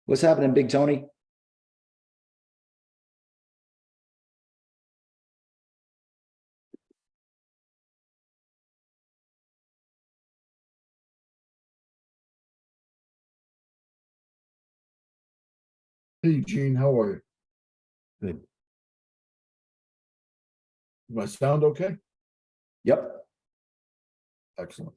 What's happening, Big Tony? Hey, Gene, how are you? Good. My sound okay? Yep. Excellent.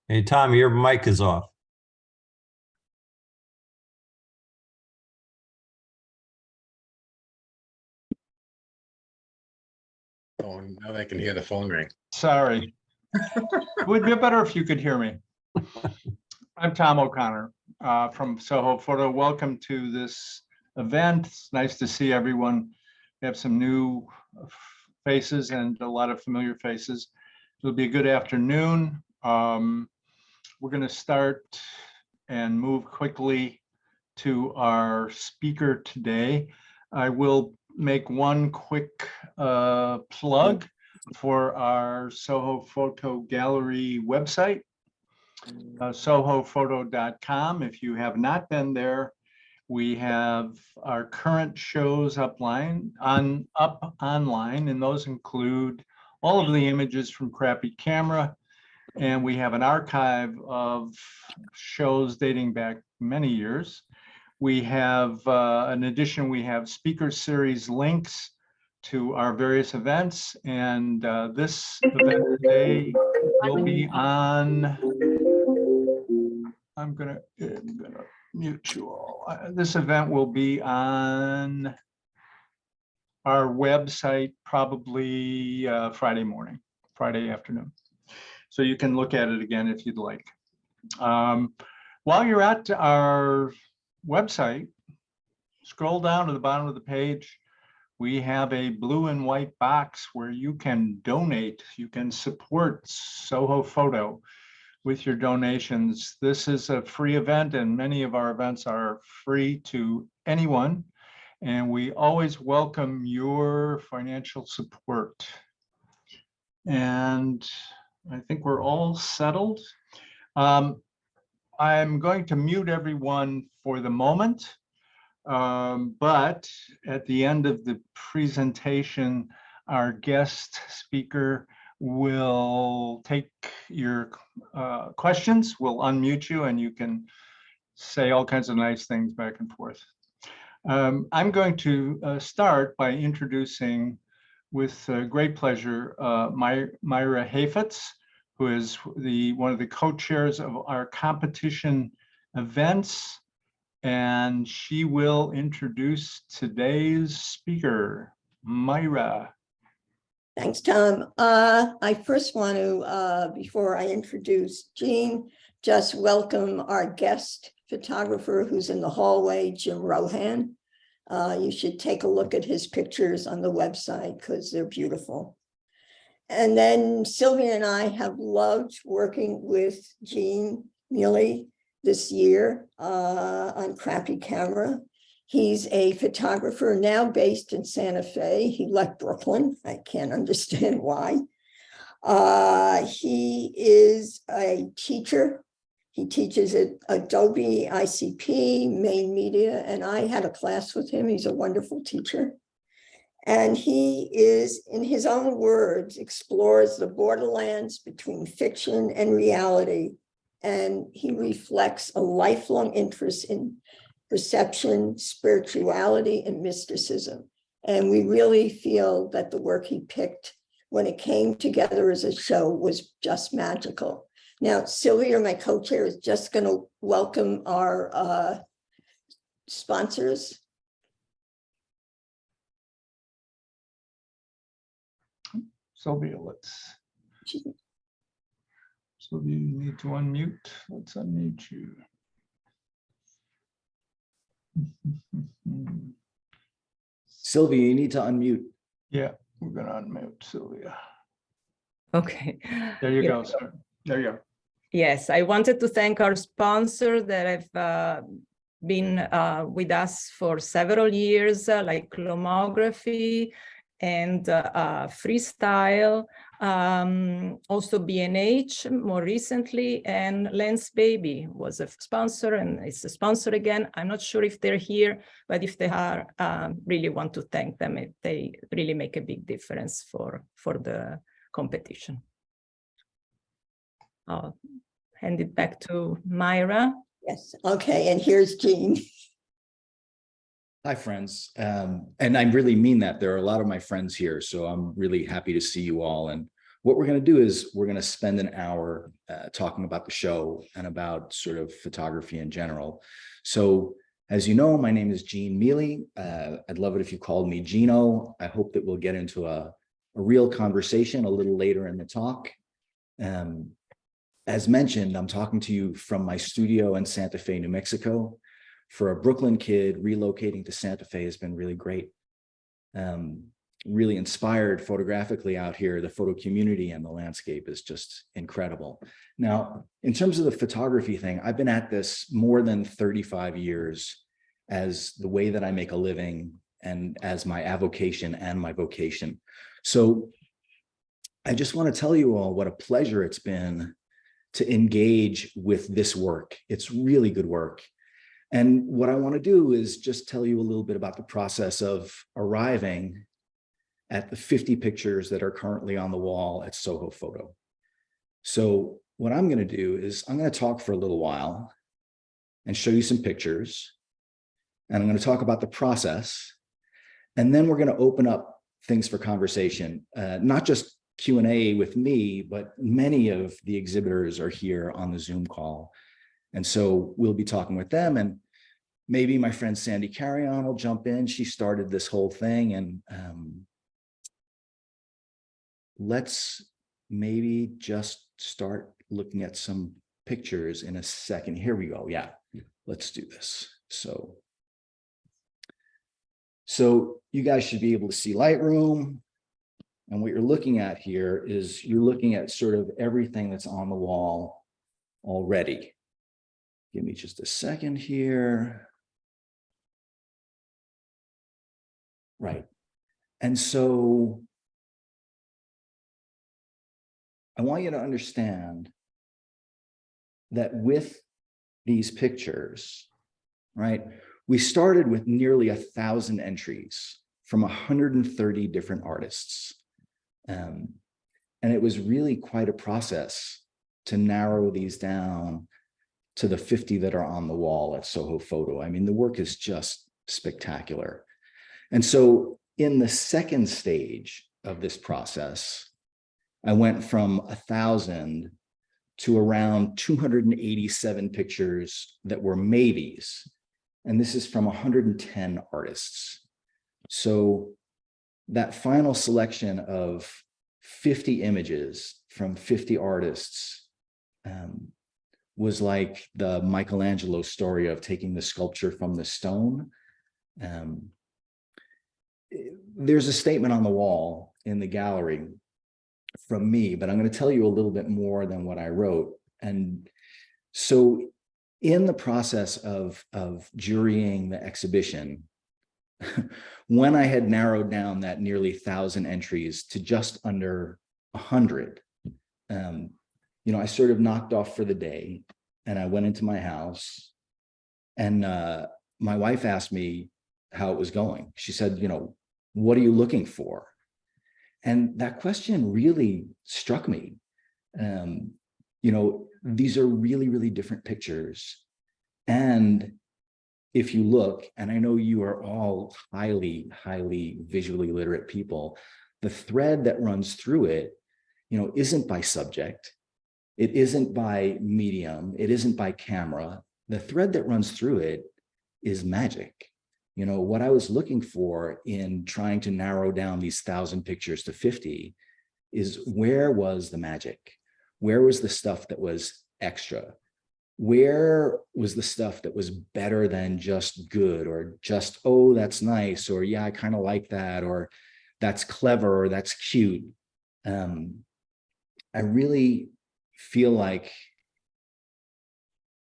Hey, Tom, your mic is off. Oh, now they can hear the phone ring. Sorry. It would be better if you could hear me. I'm Tom O'Connor from Soho Photo. Welcome to this event. It's nice to see everyone. We have some new faces and a lot of familiar faces. It'll be a good afternoon. We're going to start and move quickly to our speaker today. I will make one quick plug for our Soho Photo Gallery website, sohophoto.com. If you have not been there, we have our current shows up online, and those include all of the images from Krappy Kamera, and we have an archive of shows dating back many years. We have, in addition, we have speaker series links to our various events, and this event today will be on, I'm gonna mute you all. This event will be on our website probably Friday afternoon. So you can look at it again if you'd like. While you're at our website, scroll down to the bottom of the page. We have a blue and white box where you can donate. You can support Soho Photo with your donations. This is a free event, and many of our events are free to anyone. And we always welcome your financial support. And I think we're all settled. I'm going to mute everyone for the moment, but at the end of the presentation, our guest speaker will take your questions. We'll unmute you and you can say all kinds of nice things back and forth. I'm going to start by introducing with great pleasure Myra Hafetz, who is one of the co-chairs of our competition events, and she will introduce today's speaker, Myra. Thanks, Tom. I first want to, before I introduce Jean, just welcome our guest photographer who's in the hallway, Jim Rohan. You should take a look at his pictures on the website because they're beautiful. And then Silvia and I have loved working with Jean Miele this year on Krappy Kamera. He's a photographer now based in Santa Fe. He left Brooklyn. I can't understand why. He is a teacher. He teaches at Adobe, ICP, Main Media, and I had a class with him. He's a wonderful teacher. And he is, in his own words, explores the borderlands between fiction and reality. And he reflects a lifelong interest in perception, spirituality, and mysticism. And we really feel that the work he picked when it came together as a show was just magical. Now, Silvia, my co-chair, is just going to welcome our sponsors. Silvia, So you need to unmute. Let's unmute you. Sylvia, you need to unmute. Yeah, we're gonna unmute Silvia. Okay. There you Yeah. go, sir. There you go. Yes, I wanted to thank our sponsors that have been with us for several years, like Lomography and Freestyle, also B&H more recently, and Lens Baby was a sponsor and it's a sponsor again. I'm not sure if they're here, but if they are, really want to thank them. They really make a big difference for the competition. I'll hand it back to Myra. Yes, okay, and here's Jean. Hi, friends. And I really mean that. There are a lot of my friends here, so I'm really happy to see you all. And what we're going to do is we're going to spend an hour talking about the show and about sort of photography in general. So as you know, my name is Jean Miele. I'd love it if you called me Gino. I hope that we'll get into a real conversation a little later in the talk. As mentioned, I'm talking to you from my studio in Santa Fe, New Mexico. For a Brooklyn kid, relocating to Santa Fe has been really great. Really inspired photographically out here. The photo community and the landscape is just incredible. Now, in terms of the photography thing, I've been at this more than 35 years as the way that I make a living and as my avocation and my vocation. So I just want to tell you all what a pleasure it's been to engage with this work. It's really good work. And what I want to do is just tell you a little bit about the process of arriving at the 50 pictures that are currently on the wall at Soho Photo. So what I'm going to do is I'm going to talk for a little while and show you some pictures. And I'm going to talk about the process. And then we're going to open up things for conversation, not just Q&A with me, but many of the exhibitors are here on the Zoom call. And so we'll be talking with them, and maybe my friend Sandra Carrion will jump in. She started this whole thing, and let's maybe just start looking at some pictures in a second. Here we go. Yeah, let's do this. So you guys should be able to see Lightroom. And what you're looking at here is you're looking at sort of everything that's on the wall already. Give me just a second here. Right. And so I want you to understand that with these pictures, right, we started with nearly 1,000 entries from 130 different artists. And it was really quite a process to narrow these down to the 50 that are on the wall at Soho Photo. I mean, the work is just spectacular. And so in the second stage of this process, I went from 1,000 to around 287 pictures that were maybes. And this is from 110 artists. So that final selection of 50 images from 50 artists was like the Michelangelo story of taking the sculpture from the stone. There's a statement on the wall in the gallery from me, but I'm going to tell you a little bit more than what I wrote. And so in the process of jurying the exhibition, when I had narrowed down that nearly 1,000 entries to just under 100, I sort of knocked off for the day, and I went into my house, and my wife asked me how it was going. She said, what are you looking for? And that question really struck me. These are really, really different pictures. And if you look, and I know you are all highly, highly visually literate people, the thread that runs through it, isn't by subject. It isn't by medium. It isn't by camera. The thread that runs through it is magic. What I was looking for in trying to narrow down these 1,000 pictures to 50 is, where was the magic? Where was the stuff that was extra? Where was the stuff that was better than just good, or just, oh, that's nice, or yeah, I kind of like that, or that's clever, or that's cute? I really feel like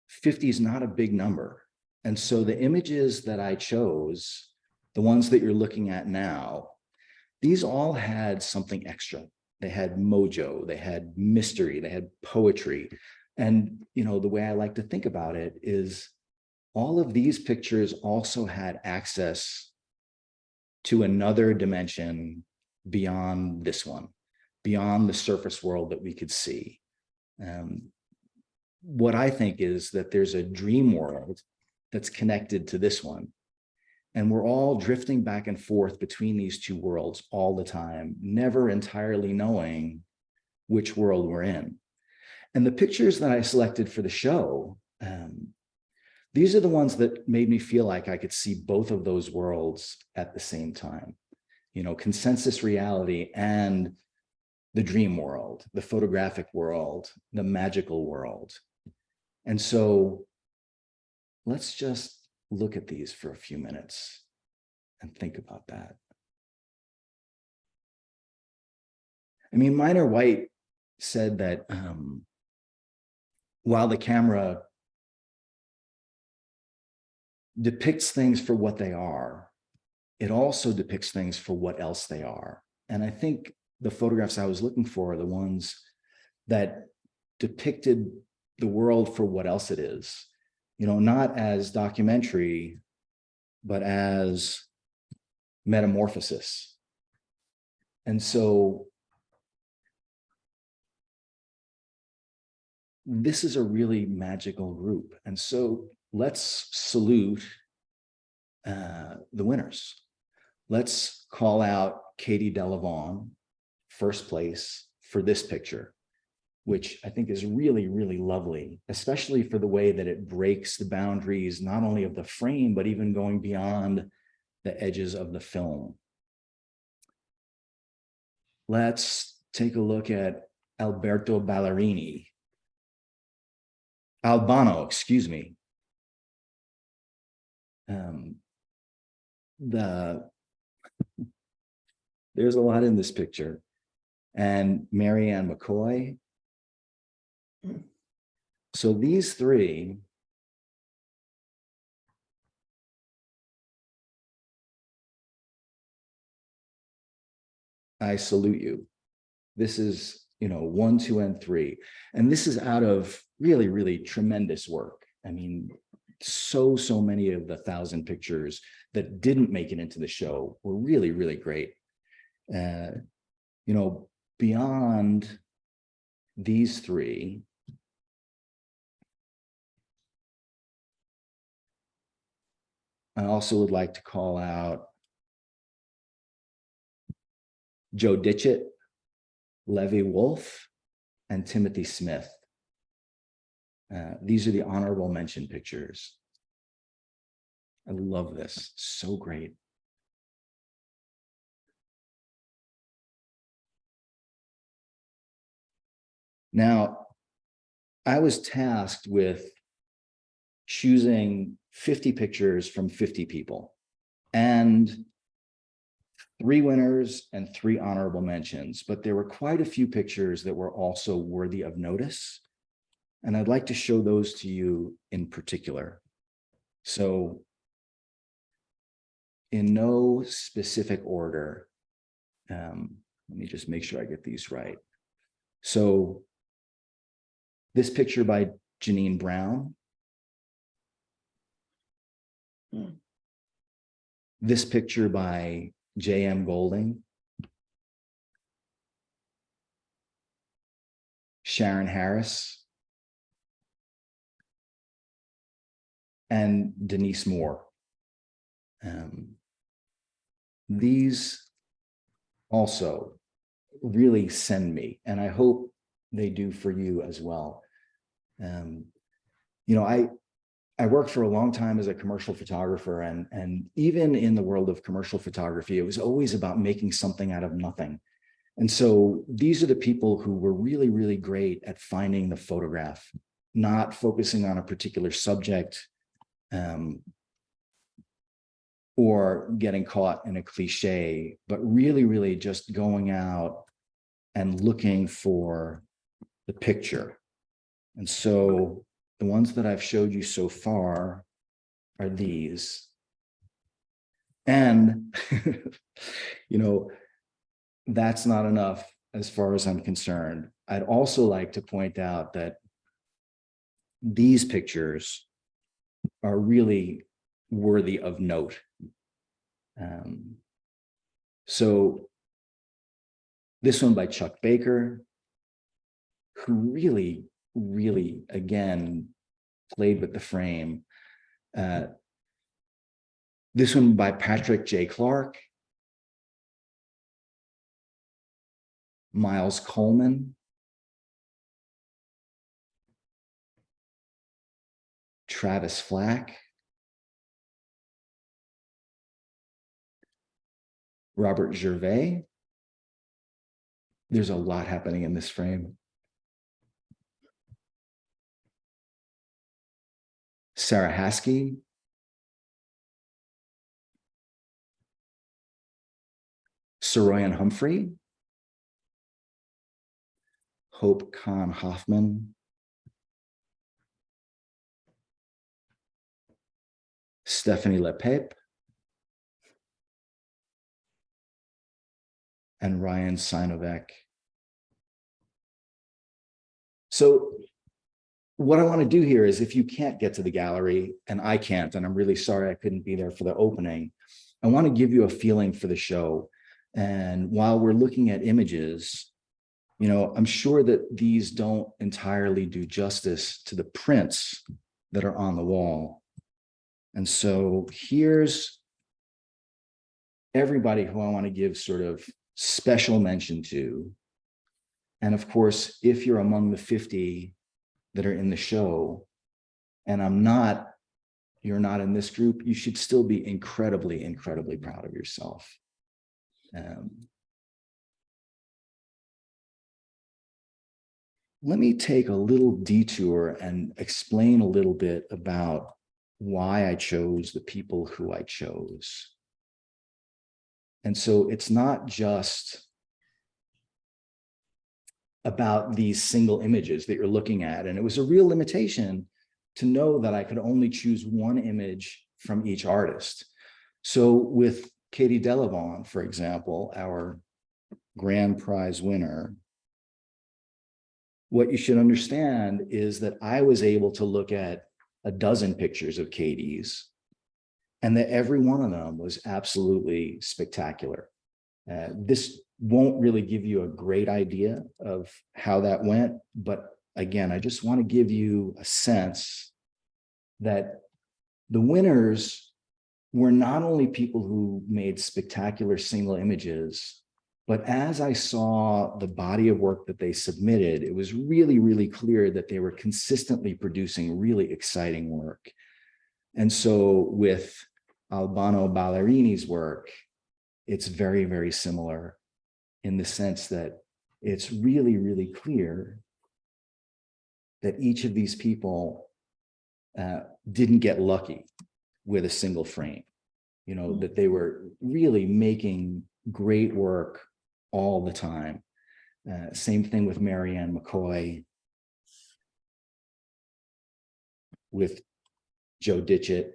50 is not a big number. And so the images that I chose, the ones that you're looking at now, these all had something extra. They had mojo, they had mystery, they had poetry. And, you know, the way I like to think about it is all of these pictures also had access to another dimension beyond this one, beyond the surface world that we could see. What I think is that there's a dream world that's connected to this one. And we're all drifting back and forth between these two worlds all the time, never entirely knowing which world we're in. And the pictures that I selected for the show, these are the ones that made me feel like I could see both of those worlds at the same time. You know, consensus reality and the dream world, the photographic world, the magical world. And so let's just look at these for a few minutes and think about that. I mean, Minor White said that while the camera depicts things for what they are, it also depicts things for what else they are. And I think the photographs I was looking for are the ones that depicted the world for what else it is. You know, not as documentary, but as metamorphosis. And so this is a really magical group. And so let's salute the winners. Let's call out Katie DelaVaughn, first place for this picture, which I think is really, really lovely, especially for the way that it breaks the boundaries, not only of the frame, but even going beyond the edges of the film. Let's take a look at Alberto Ballerini. Albano, excuse me. There's a lot in this picture. And Marianne McCoy. So these three I salute you. This is, you know, 1, 2, and 3. And this is out of really, really tremendous work. I mean, so many of the 1,000 pictures that didn't make it into the show were really, really great. You know, beyond these three, I also would like to call out Joe Ditchett, Levi Wolf, and Timothy Smith. These are the honorable mention pictures. I love this, so great. Now, I was tasked with choosing 50 pictures from 50 people, and 3 winners and 3 honorable mentions, but there were quite a few pictures that were also worthy of notice. And I'd like to show those to you in particular. So in no specific order, let me just make sure I get these right. So this picture by Janine Brown. This picture by J.M. Golding. Sharon Harris. And Denise Moore. These also really send me, and I hope they do for you as well. You know, I worked for a long time as a commercial photographer, and even in the world of commercial photography, it was always about making something out of nothing. And so these are the people who were really, really great at finding the photograph, not focusing on a particular subject, or getting caught in a cliche, but really, really just going out and looking for the picture. And so the ones that I've showed you so far are these. And, you know, that's not enough as far as I'm concerned. I'd also like to point out that these pictures are really worthy of note. So this one by Chuck Baker, who really, really, again, played with the frame. This one by Patrick J. Clark, Miles Coleman, Travis Flack, Robert Gervais. There's a lot happening in this frame. Sarah Haskey, Saroyan Humphrey, Hope Kahn Hoffman, Stefanie LePape, and Ryan Sinovec. So what I want to do here is, if you can't get to the gallery, and I can't, and I'm really sorry I couldn't be there for the opening, I want to give you a feeling for the show. And while we're looking at images, you know, I'm sure that these don't entirely do justice to the prints that are on the wall. And so here's everybody who I want to give sort of special mention to. And of course, if you're among the 50 that are in the show, and you're not in this group, you should still be incredibly, incredibly proud of yourself. Let me take a little detour and explain a little bit about why I chose the people who I chose. And so it's not just about these single images that you're looking at. And it was a real limitation to know that I could only choose one image from each artist. So with Katie DelaVaughn, for example, our grand prize winner, what you should understand is that I was able to look at a dozen pictures of Katie's, and that every one of them was absolutely spectacular. This won't really give you a great idea of how that went, but again, I just want to give you a sense that the winners were not only people who made spectacular single images, but as I saw the body of work that they submitted, it was really, really clear that they were consistently producing really exciting work. And so with Albano Ballerini's work, it's very, very similar in the sense that it's really, really clear that each of these people didn't get lucky with a single frame, you know, that they were really making great work all the time. Same thing with Marianne McCoy, with Joe Ditchett.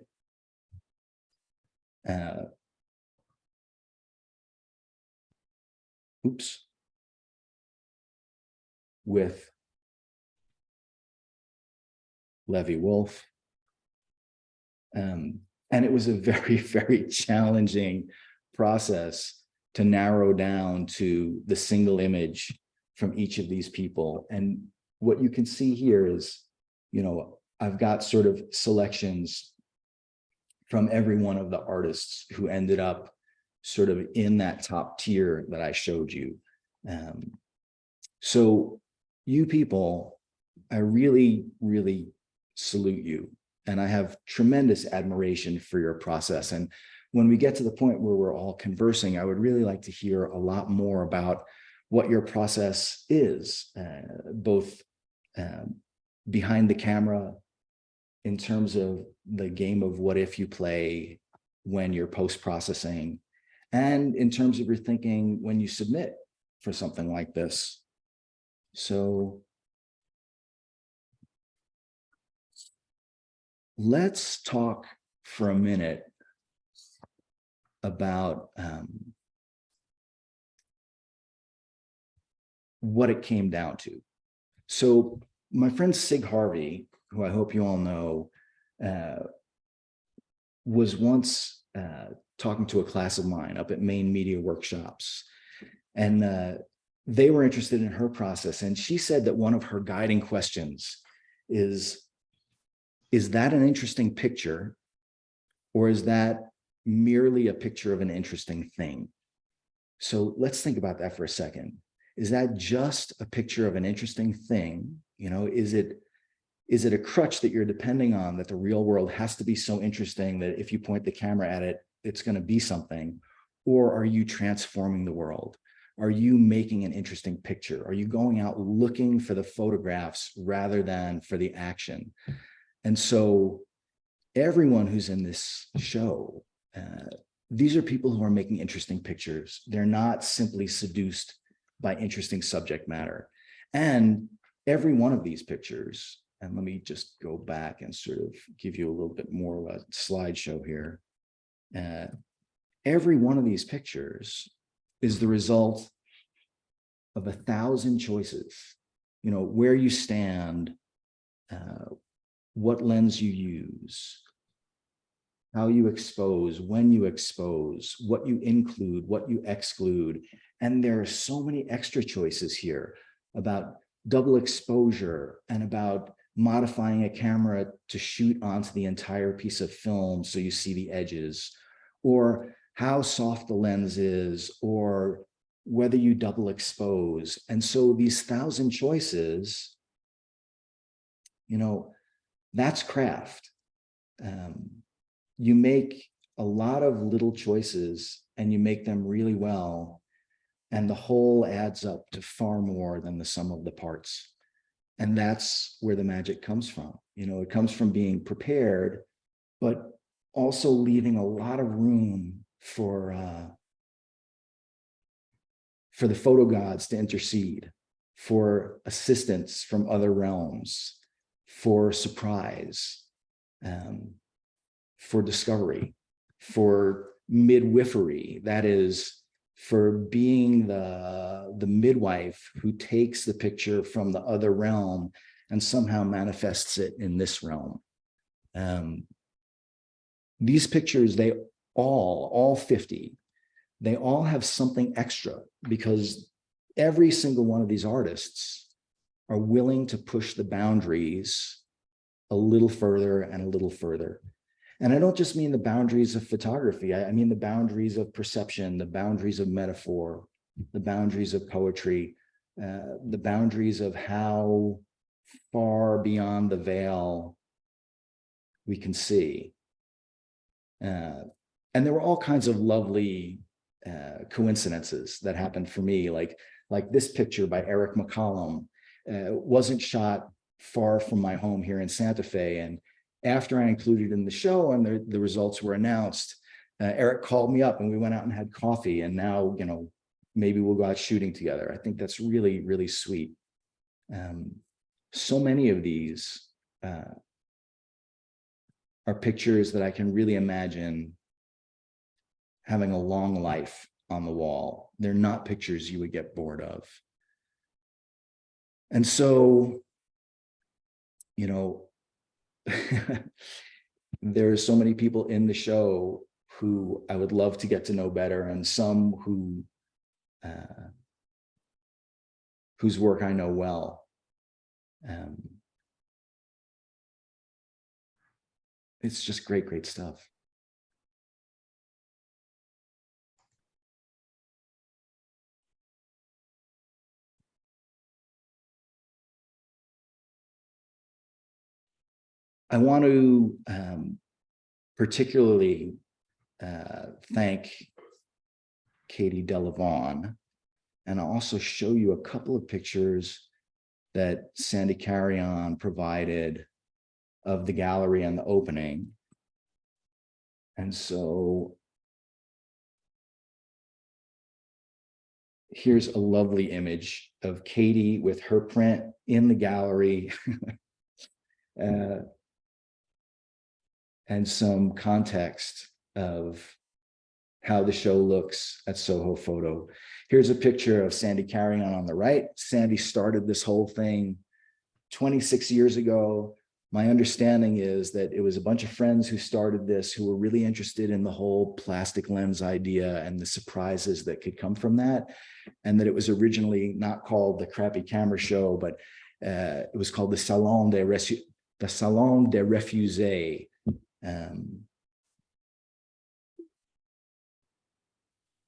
With Levy Wolf. And it was a very, very challenging process to narrow down to the single image from each of these people. And what you can see here is, you know, I've got sort of selections from every one of the artists who ended up sort of in that top tier that I showed you. So you people, I really, really salute you. And I have tremendous admiration for your process. And when we get to the point where we're all conversing, I would really like to hear a lot more about what your process is, both behind the camera in terms of the game of what if you play when you're post-processing, and in terms of your thinking when you submit for something like this. So let's talk for a minute about what it came down to. So my friend Sig Harvey, who I hope you all know, was once talking to a class of mine up at Maine Media Workshops. And they were interested in her process. And she said that one of her guiding questions is that an interesting picture, or is that merely a picture of an interesting thing? So let's think about that for a second. Is that just a picture of an interesting thing? You know, is it a crutch that you're depending on, that the real world has to be so interesting that if you point the camera at it, it's going to be something? Or are you transforming the world? Are you making an interesting picture? Are you going out looking for the photographs rather than for the action? And so everyone who's in this show, these are people who are making interesting pictures. They're not simply seduced by interesting subject matter. And every one of these pictures, and let me just go back and sort of give you a little bit more of a slideshow here. Every one of these pictures is the result of 1,000 choices. You know, where you stand, what lens you use, how you expose, when you expose, what you include, what you exclude. And there are so many extra choices here about double exposure and about modifying a camera to shoot onto the entire piece of film so you see the edges, or how soft the lens is, or whether you double expose. And so these 1,000 choices, you know, that's craft. You make a lot of little choices and you make them really well, and the whole adds up to far more than the sum of the parts. And that's where the magic comes from. You know, it comes from being prepared, but also leaving a lot of room for the photo gods to intercede, for assistance from other realms, for surprise, for discovery, for midwifery. That is, for being the midwife who takes the picture from the other realm and somehow manifests it in this realm. These pictures, they all 50, they all have something extra, because every single one of these artists are willing to push the boundaries a little further and a little further. And I don't just mean the boundaries of photography. I mean the boundaries of perception, the boundaries of metaphor, the boundaries of poetry, the boundaries of how far beyond the veil we can see. And there were all kinds of lovely coincidences that happened for me, like this picture by Eric McCollum wasn't shot far from my home here in Santa Fe. And after I included it in the show and the results were announced, Eric called me up and we went out and had coffee. And now, you know, maybe we'll go out shooting together. I think that's really, really sweet. So many of these are pictures that I can really imagine having a long life on the wall. They're not pictures you would get bored of. And so, you know, there are so many people in the show who I would love to get to know better, and some who whose work I know well. It's just great, great stuff. I want to particularly thank Katie DelaVaughn And I'll also show you a couple of pictures that Sandra Carrion provided of the gallery and the opening. And so here's a lovely image of Katie with her print in the gallery. And some context of how the show looks at Soho Photo. Here's a picture of Sandra Carrion on the right. Sandy started this whole thing 26 years ago. My understanding is that it was a bunch of friends who started this, who were really interested in the whole plastic lens idea and the surprises that could come from that. And that it was originally not called the Krappy Kamera Show, but it was called the Salon des Refugiés.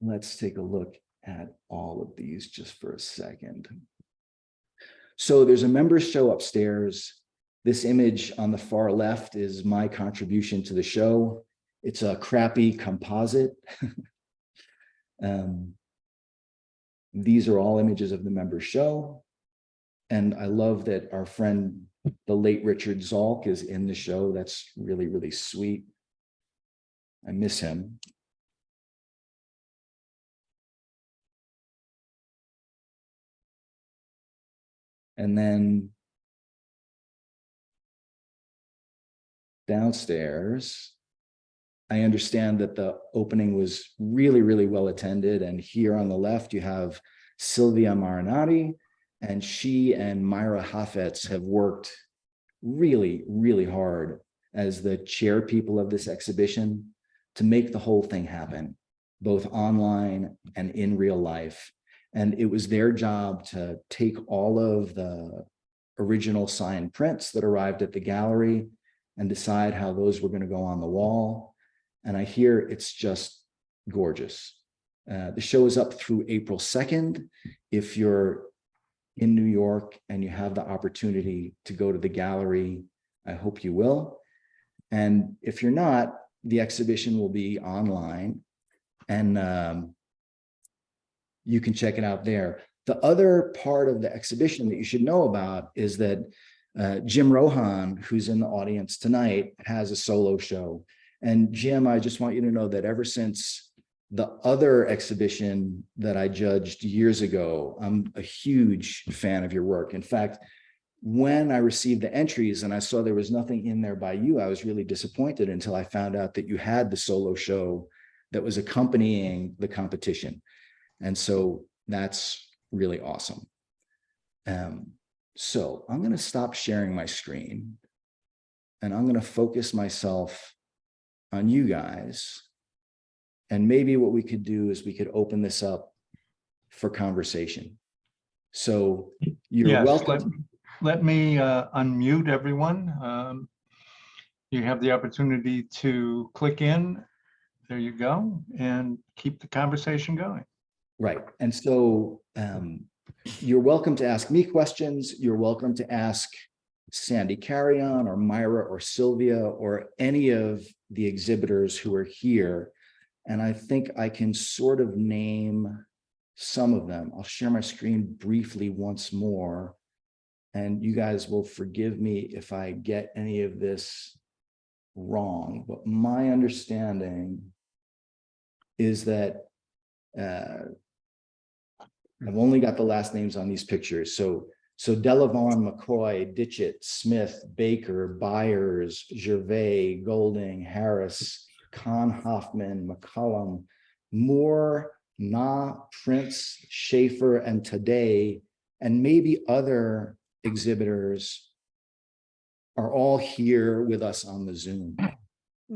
Let's take a look at all of these just for a second. So there's a members show upstairs. This image on the far left is my contribution to the show. It's a crappy composite. These are all images of the members show. And I love that our friend, the late Richard Zalk, is in the show. That's really, really sweet. I miss him. And then downstairs, I understand that the opening was really, really well attended. And here on the left, you have Silvia Marinari, and she and Myra Hafetz have worked really, really hard as the chair people of this exhibition to make the whole thing happen, both online and in real life. And it was their job to take all of the original signed prints that arrived at the gallery and decide how those were going to go on the wall. And I hear it's just gorgeous. The show is up through April 2nd. If you're in New York and you have the opportunity to go to the gallery, I hope you will. And if you're not, the exhibition will be online, and you can check it out there. The other part of the exhibition that you should know about is that Jim Rohan, who's in the audience tonight, has a solo show. And Jim, I just want you to know that ever since the other exhibition that I judged years ago, I'm a huge fan of your work. In fact, when I received the entries and I saw there was nothing in there by you, I was really disappointed until I found out that you had the solo show that was accompanying the competition. And so that's really awesome. So I'm going to stop sharing my screen and I'm going to focus myself on you guys. And maybe what we could do is we could open this up for conversation. So you're Yes, welcome. let me unmute everyone. You have the opportunity to click in. There you go, and keep the conversation going. Right. And so you're welcome to ask me questions. You're welcome to ask Sandra Carrion or Myra or Silvia or any of the exhibitors who are here. And I think I can sort of name some of them. I'll share my screen briefly once more, and you guys will forgive me if I get any of this wrong. But my understanding is that I've only got the last names on these pictures. So DelaVaughn, McCoy, Ditchett, Smith, Baker, Byers, Gervais, Golding, Harris, Kahn Hoffman, McCollum, Moore, Na, Prince, Schaeffer, and Taddei, and maybe other exhibitors are all here with us on the Zoom.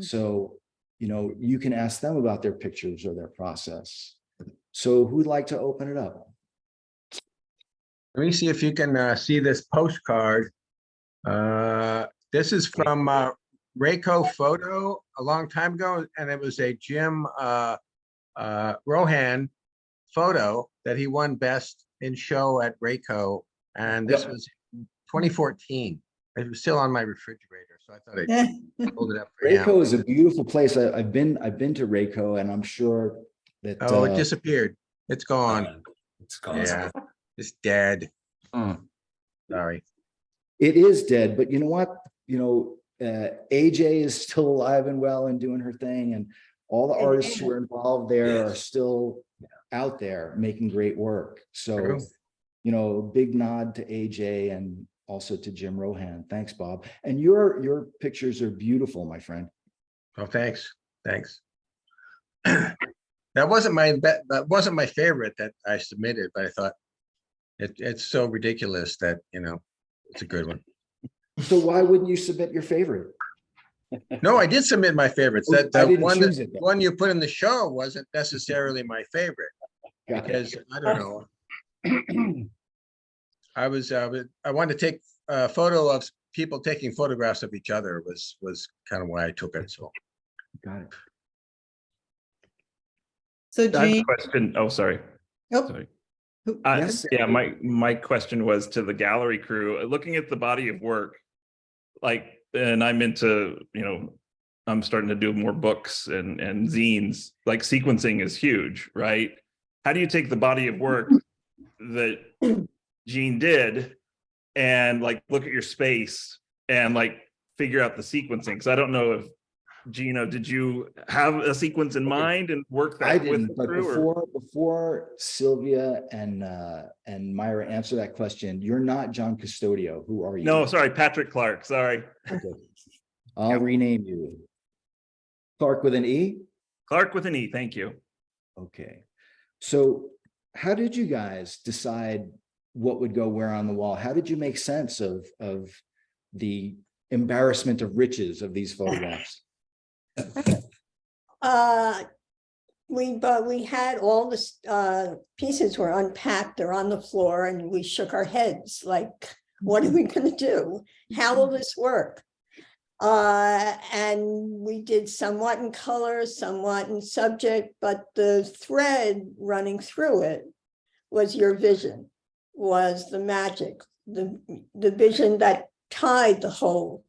So, you know, you can ask them about their pictures or their process. So who'd like to open it up? Let me see if you can see this postcard. This is from Rayco Photo a long time ago, and it was a Jim Rohan photo that he won best in show at Rayco, and this was 2014. It was still on my refrigerator, so I thought I'd hold it up for him. Rayco is a beautiful place. I've been to Rayco, and I'm sure that Oh, it disappeared. It's gone. It's gone. Yeah, it's dead. Mm. Sorry. It is dead, but you know what? AJ is still alive and well and doing her thing, and all the artists who are involved there are still out there making great work. So, True. big nod to AJ and also to Jim Rohan. Thanks, Bob. And your pictures are beautiful, my friend. Oh, thanks. Thanks. That wasn't my favorite that I submitted, but I thought it's so ridiculous that, it's a good one. So why wouldn't you submit your favorite? No, I did submit my favorites. I That didn't one, choose it, though. one you put in the show wasn't necessarily my favorite Got it. because I don't know. I wanted to take a photo of people taking photographs of each other was kind of why I took it. So Got it. So I have a Jean, question. Oh, sorry. oh, Sorry. who- Yes. Yeah, my question was to the gallery crew, looking at the body of work, and I'm into, I'm starting to do more books and zines, like sequencing is huge, right? How do you take the body of work that Jean did and look at your space and figure out the sequencing? Because I don't know if Gino, did you have a sequence in mind and work that I with didn't, the but crew? before Silvia and Myra answer that question, you're not John Custodio. Who are you? No, sorry, Patrick Clark. Sorry. Okay. I'll rename you. Clark with an E? Clark with an E. Thank you. Okay. So how did you guys decide what would go where on the wall? How did you make sense of the embarrassment of riches of these photographs? We had all the pieces were unpacked, they're on the floor, and we shook our heads like, what are we going to do? How will this work? And we did somewhat in color, somewhat in subject, but the thread running through it was your vision, was the magic, the vision that tied the whole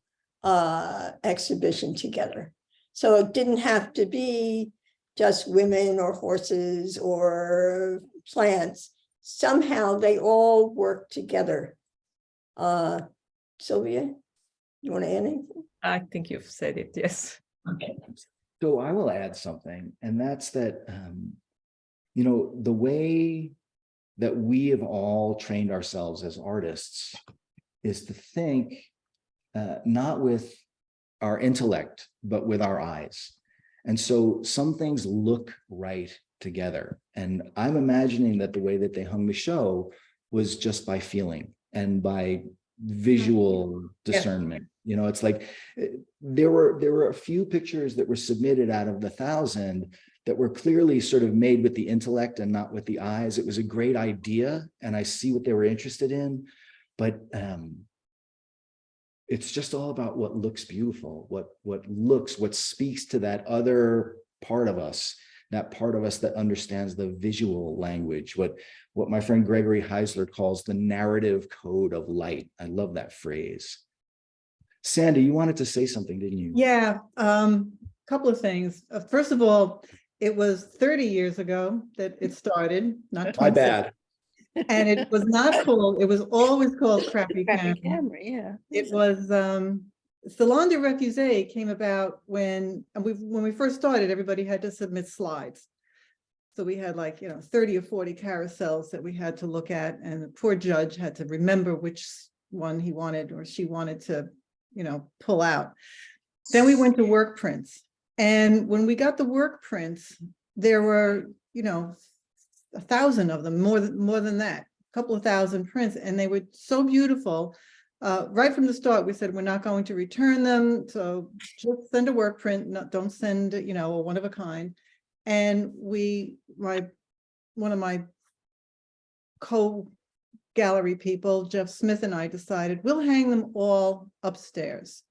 exhibition together. So it didn't have to be just women or horses or plants. Somehow they all work together. Silvia, you want to add anything? I think you've said it, yes. Okay. So I will add something, and that's that, the way that we have all trained ourselves as artists is to think not with our intellect, but with our eyes. And so some things look right together. And I'm imagining that the way that they hung the show was just by feeling and by visual discernment. It's like there were a few pictures that were submitted out of the 1,000 that were clearly sort of made with the intellect and not with the eyes. It was a great idea, and I see what they were interested in, but it's just all about what looks beautiful, what speaks to that other part of us, that part of us that understands the visual language, what my friend Gregory Heisler calls the narrative code of light. I love that phrase. Sandy, you wanted to say something, didn't you? yeah, couple of things. First of all, it was 30 years ago that it started, not 26. My bad. And it was not called, it was always called Krappy Kamera. Yeah. It was Salon de Refusé came about when we first started, everybody had to submit slides. So we had 30 or 40 carousels that we had to look at, and the poor judge had to remember which one he wanted or she wanted to, pull out. Then we went to work prints. And when we got the work prints, there were, 1,000 of them, more than that, a couple of thousand prints, and they were so beautiful. Right from the start, we said, we're not going to return them. So just send a work print, don't send, a one of a kind. And one of my co-gallery people, Jeff Smith, and I decided we'll hang them all upstairs.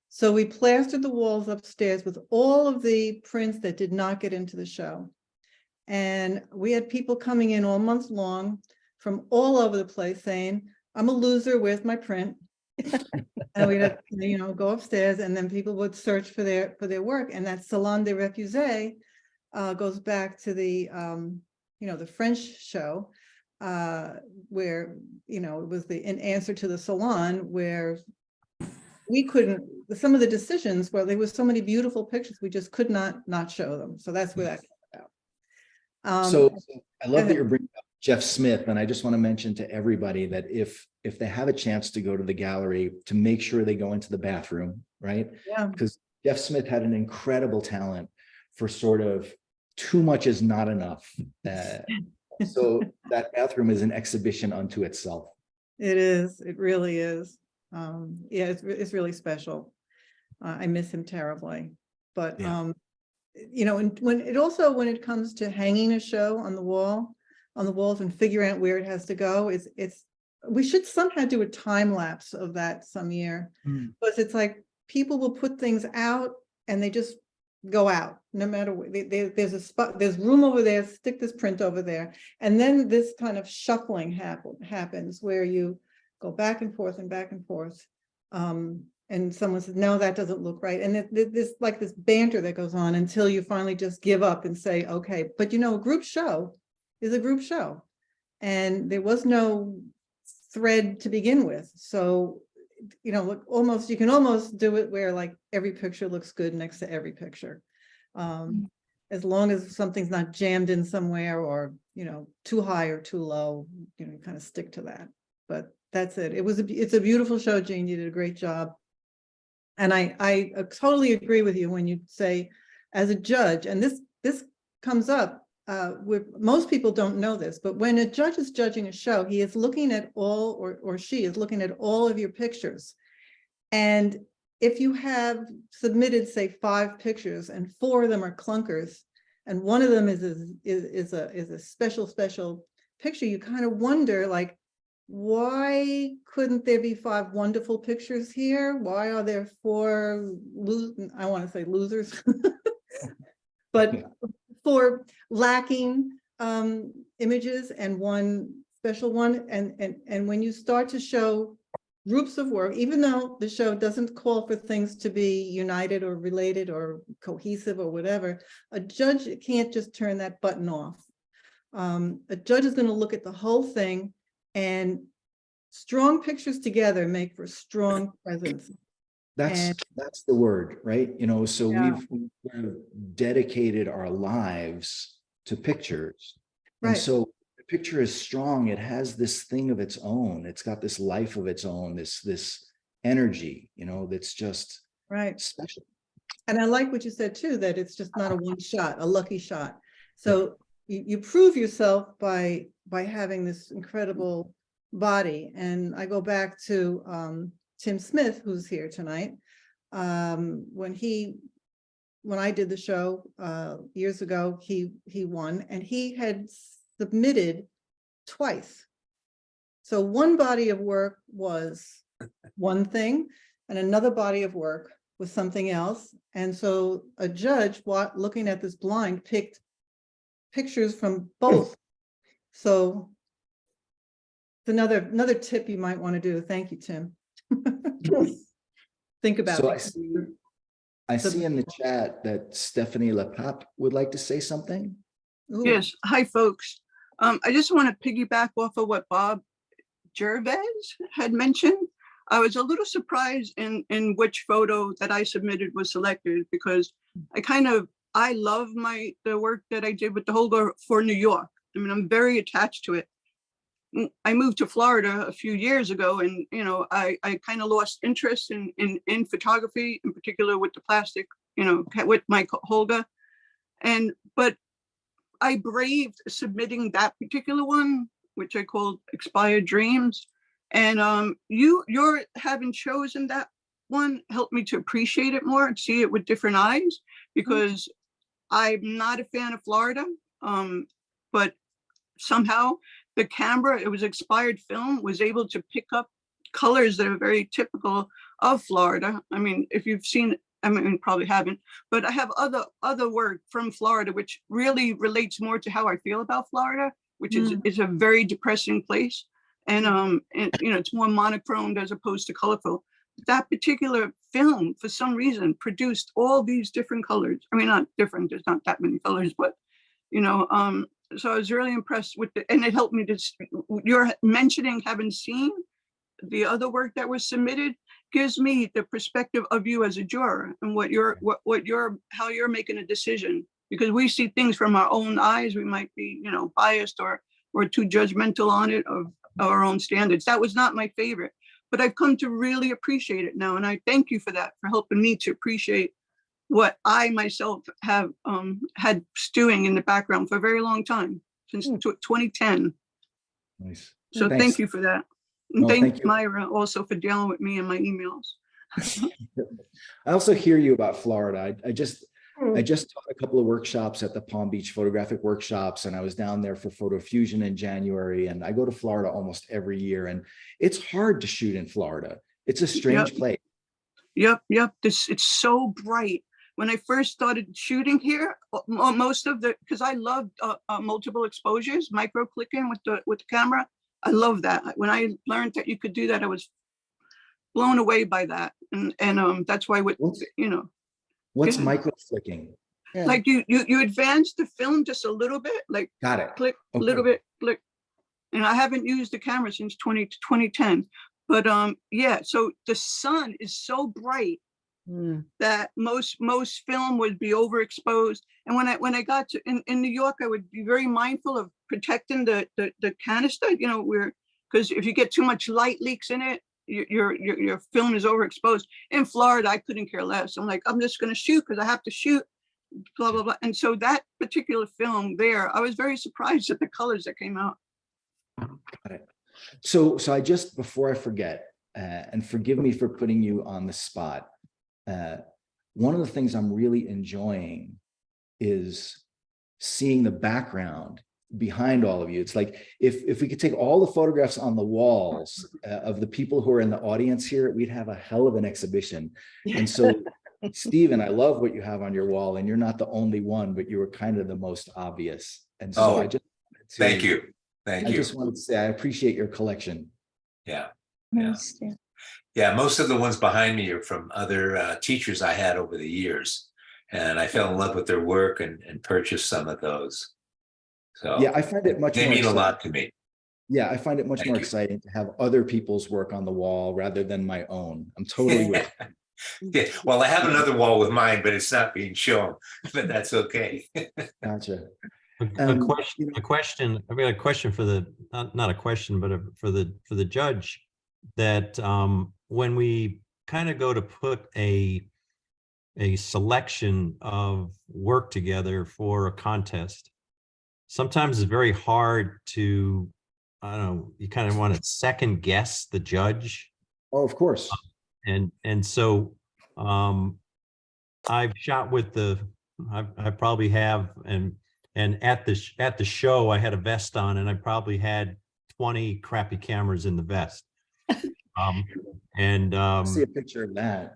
So we plastered the walls upstairs with all of the prints that did not get into the show. And we had people coming in all month long from all over the place saying, I'm a loser, where's my print? And we'd have, go upstairs, and then people would search for their work. And that Salon de Refusé goes back to the, the French show. where, it was an answer to the salon where we couldn't, some of the decisions where there was so many beautiful pictures, we just could not show them. So that's where that came about. So I love that ahead. you're bringing up Jeff Smith, and I just want to mention to everybody that if they have a chance to go to the gallery, to make sure they go into the bathroom, right? Yeah. Because Jeff Smith had an incredible talent for sort of too much is not enough. So that bathroom is an exhibition unto itself. It is. It really is. Yeah, it's really special. I miss him terribly. But Yeah. and when it comes to hanging a show on the walls and figuring out where it has to go, we should somehow do a time lapse of that some year. Because it's like people will put things out and they just go out no matter what. There's a spot, there's room over there, stick this print over there. And then this kind of shuffling happens where you go back and forth and back and forth. And someone says, no, that doesn't look right. And there's like this banter that goes on until you finally just give up and say, okay, but a group show is a group show. And there was no thread to begin with. So, you can almost do it where like every picture looks good next to every picture. As long as something's not jammed in somewhere or, too high or too low, kind of stick to that. But that's it. It's a beautiful show, Jean. You did a great job. And I totally agree with you when you say, as a judge, and this comes up with most people don't know this, but when a judge is judging a show, he is looking at all, or she is looking at all of your pictures. And if you have submitted, say, 5 pictures and 4 of them are clunkers, and one of them is a special picture, you kind of wonder, like, why couldn't there be 5 wonderful pictures here? Why are there 4 I want to say losers, but 4 lacking images and 1 special one? And when you start to show groups of work, even though the show doesn't call for things to be united or related or cohesive or whatever, a judge can't just turn that button off. A judge is going to look at the whole thing, and strong pictures together make for strong presence. That's the word, right? So Yeah. we've dedicated our lives to pictures. And Right. so the picture is strong. It has this thing of its own. It's got this life of its own, this energy, that's just Right. special. And I like what you said too, that it's just not a one shot, a lucky shot. So you prove yourself by having this incredible body. And I go back to Tim Smith, who's here tonight. When I did the show years ago, he won, and he had submitted twice. So one body of work was one thing, and another body of work was something else. And so a judge, looking at this blind, picked pictures from both. So it's another tip you might want to do. Thank you, Tim. Think about So it. I see in the chat that Stefanie LePape would like to say something. Ooh. Yes, hi folks. I just want to piggyback off of what Bob Gervais had mentioned. I was a little surprised in which photo that I submitted was selected, because I love the work that I did with the Holger for New York. I mean, I'm very attached to it. I moved to Florida a few years ago, and I kind of lost interest in photography, in particular with the plastic, with my Holger. But I braved submitting that particular one, which I called Expired Dreams. And you're having chosen that one helped me to appreciate it more and see it with different eyes, because I'm not a fan of Florida, but somehow the camera, it was expired film, was able to pick up colors that are very typical of Florida. I mean, if you've seen, I mean, probably haven't, but I have other work from Florida, which really relates more to how I feel about Florida, which is a very depressing place. And it's more monochrome as opposed to colorful. That particular film, for some reason, produced all these different colors. I mean, not different, there's not that many colors, but So I was really impressed with and it helped me to, you're mentioning having seen the other work that was submitted gives me the perspective of you as a juror and how you're making a decision, because we see things from our own eyes. We might be, biased or too judgmental on it of our own standards. That was not my favorite, but I've come to really appreciate it now. And I thank you for that, for helping me to appreciate what I myself have had stewing in the background for a very long time, since 2010. Nice. So Thanks. thank you for that. And No, thank thank you. Myra also for dealing with me and my emails. I also hear you about Florida. I just taught a couple of workshops at the Palm Beach photographic workshops, and I was down there for Photo Fusion in January, and I go to Florida almost every year, and it's hard to shoot in Florida. It's a strange place. Yep. It's so bright. When I first started shooting here, most of because I loved multiple exposures, micro clicking with the camera. I love that. When I learned that you could do that, I was blown away by that. And that's why What's micro flicking? like you advance the film just a little bit, like Got it. click, a Okay. little bit, click. And I haven't used the camera since 2010. But yeah, so the sun is so bright that most film would be overexposed. And when I got to in New York, I would be very mindful of protecting the canister, because if you get too much light leaks in it, your film is overexposed. In Florida, I couldn't care less. I'm like, I'm just going to shoot because I have to shoot, blah, blah, blah. And so that particular film there, I was very surprised at the colors that came out. Got it. So I just, before I forget, and forgive me for putting you on the spot, one of the things I'm really enjoying is seeing the background behind all of you. It's like if we could take all the photographs on the walls of the people who are in the audience here, we'd have a hell of an exhibition. And so, Steven, I love what you have on your wall, and you're not the only one, but you were kind of the most obvious. And so I just Thank you. I just wanted to say I appreciate your collection. Yeah. Nice, yeah. Yeah, most of the ones behind me are from other teachers I had over the years, and I fell in love with their work and purchased some of those. So Yeah, I find it much they more mean a exciting. lot to me. Yeah, I find it much Thank more you. exciting to have other people's work on the wall rather than my own. I'm totally with you. Yeah, well, I have another wall with mine, but it's not being shown, but that's okay. Gotcha. A question. I mean, a question for the not a question, but for the judge. That when we kind of go to put a selection of work together for a contest, sometimes it's very hard to, I don't know, you kind of want to second guess the judge. Oh, of course. And so I've shot with I probably have, and at the show I had a vest on, and I probably had 20 crappy cameras in the vest. See a picture of that.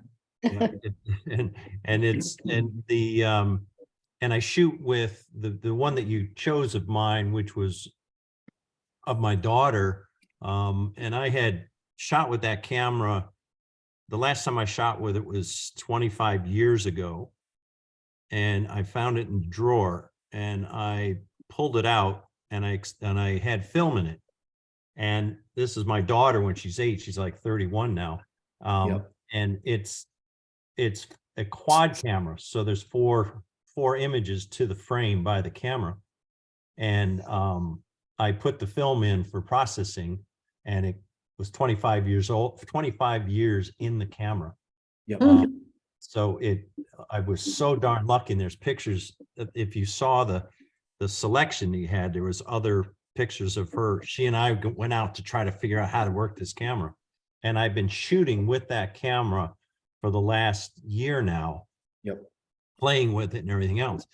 And I shoot with the one that you chose of mine, which was of my daughter. And I had shot with that camera. The last time I shot with it was 25 years ago, and I found it in the drawer, and I pulled it out, and I had film in it. And this is my daughter when she's 8. She's like 31 now. Yep. And it's a quad camera. So there's four images to the frame by the camera. And I put the film in for processing, and it was 25 years old, 25 years in the camera. Yep. So I was so darn lucky. And there's pictures that if you saw the selection he had, there was other pictures of her. She and I went out to try to figure out how to work this camera. And I've been shooting with that camera for the last year now. Yep. Playing with it and everything else.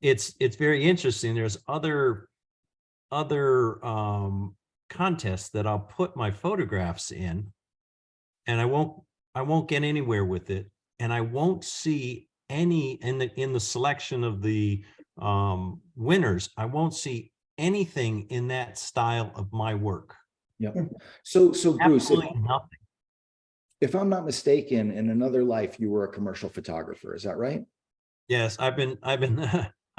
It's very interesting. There's other contests that I'll put my photographs in, and I won't get anywhere with it. And I won't see any in the selection of the winners. I won't see anything in that style of my work. Yep. So Bruce, Absolutely nothing. if I'm not mistaken, in another life you were a commercial photographer. Is that right? Yes, I've been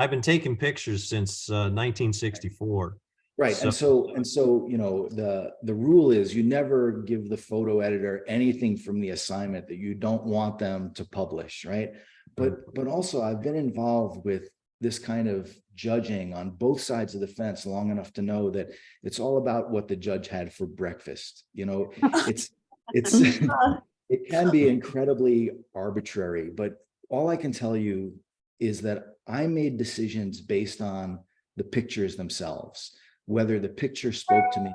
I've been taking pictures since 1964. Right. And so, you know, the rule is you never give the photo editor anything from the assignment that you don't want them to publish, right? But also I've been involved with this kind of judging on both sides of the fence long enough to know that it's all about what the judge had for breakfast. You know, it's it can be incredibly arbitrary, but all I can tell you is that I made decisions based on the pictures themselves, whether the picture spoke to me,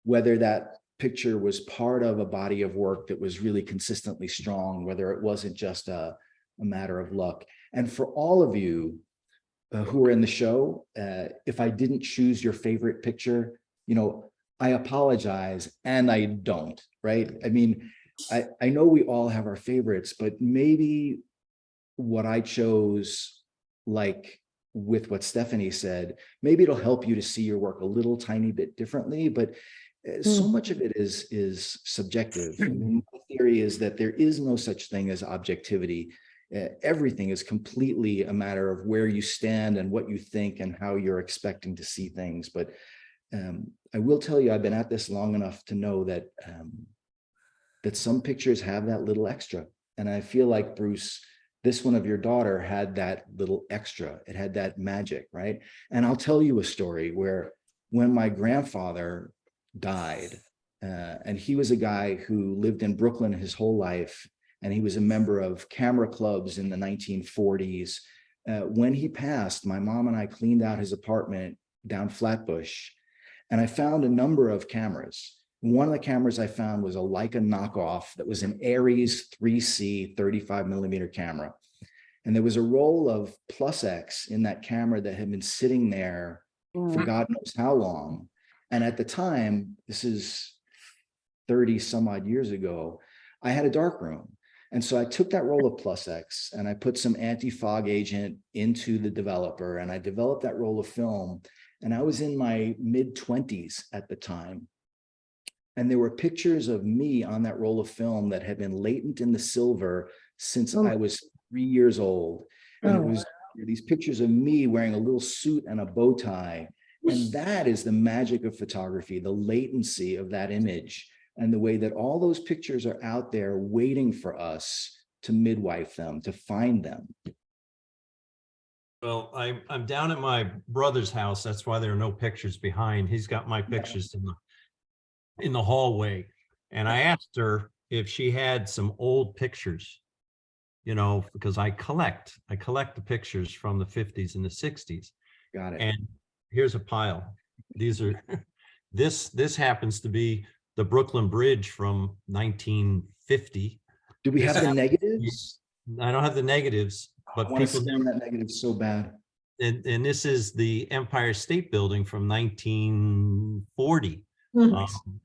whether that picture was part of a body of work that was really consistently strong, whether it wasn't just a matter of luck. And for all of you who are in the show, if I didn't choose your favorite picture, you know, I apologize, and I don't, right? I mean, I know we all have our favorites, but maybe what I chose, like with what Stefanie said, maybe it'll help you to see your work a little tiny bit differently, but so much of it is subjective. I mean, my theory is that there is no such thing as objectivity. Everything is completely a matter of where you stand and what you think and how you're expecting to see things. But I will tell you, I've been at this long enough to know that that some pictures have that little extra. And I feel like, Bruce, this one of your daughter had that little extra. It had that magic, right? And I'll tell you a story where when my grandfather died, and he was a guy who lived in Brooklyn his whole life, and he was a member of camera clubs in the 1940s. When he passed, my mom and I cleaned out his apartment down Flatbush, and I found a number of cameras. One of the cameras I found was a Leica knockoff that was an Aries 3C 35 millimeter camera. And there was a roll of Plus X in that camera that had been sitting there for God knows how long. And at the time, this is 30 some odd years ago, I had a dark room. And so I took that roll of Plus X and I put some anti-fog agent into the developer, and I developed that roll of film. And I was in my mid-20s at the time. And there were pictures of me on that roll of film that had been latent in the silver since I was 3 years old. And it was these pictures of me wearing a little suit and a bow tie. And that is the magic of photography, the latency of that image, and the way that all those pictures are out there waiting for us to midwife them, to find them. Well, I'm down at my brother's house. That's why there are no pictures behind. He's got my pictures in the hallway. And I asked her if she had some old pictures, you know, because I collect the pictures from the 50s and the 60s. Got it. And here's a pile. These are, this happens to be the Brooklyn Bridge from 1950. Do we have the negatives? I don't have the negatives, but I want to people scan that negative so bad. And this is the Empire State Building from 1940.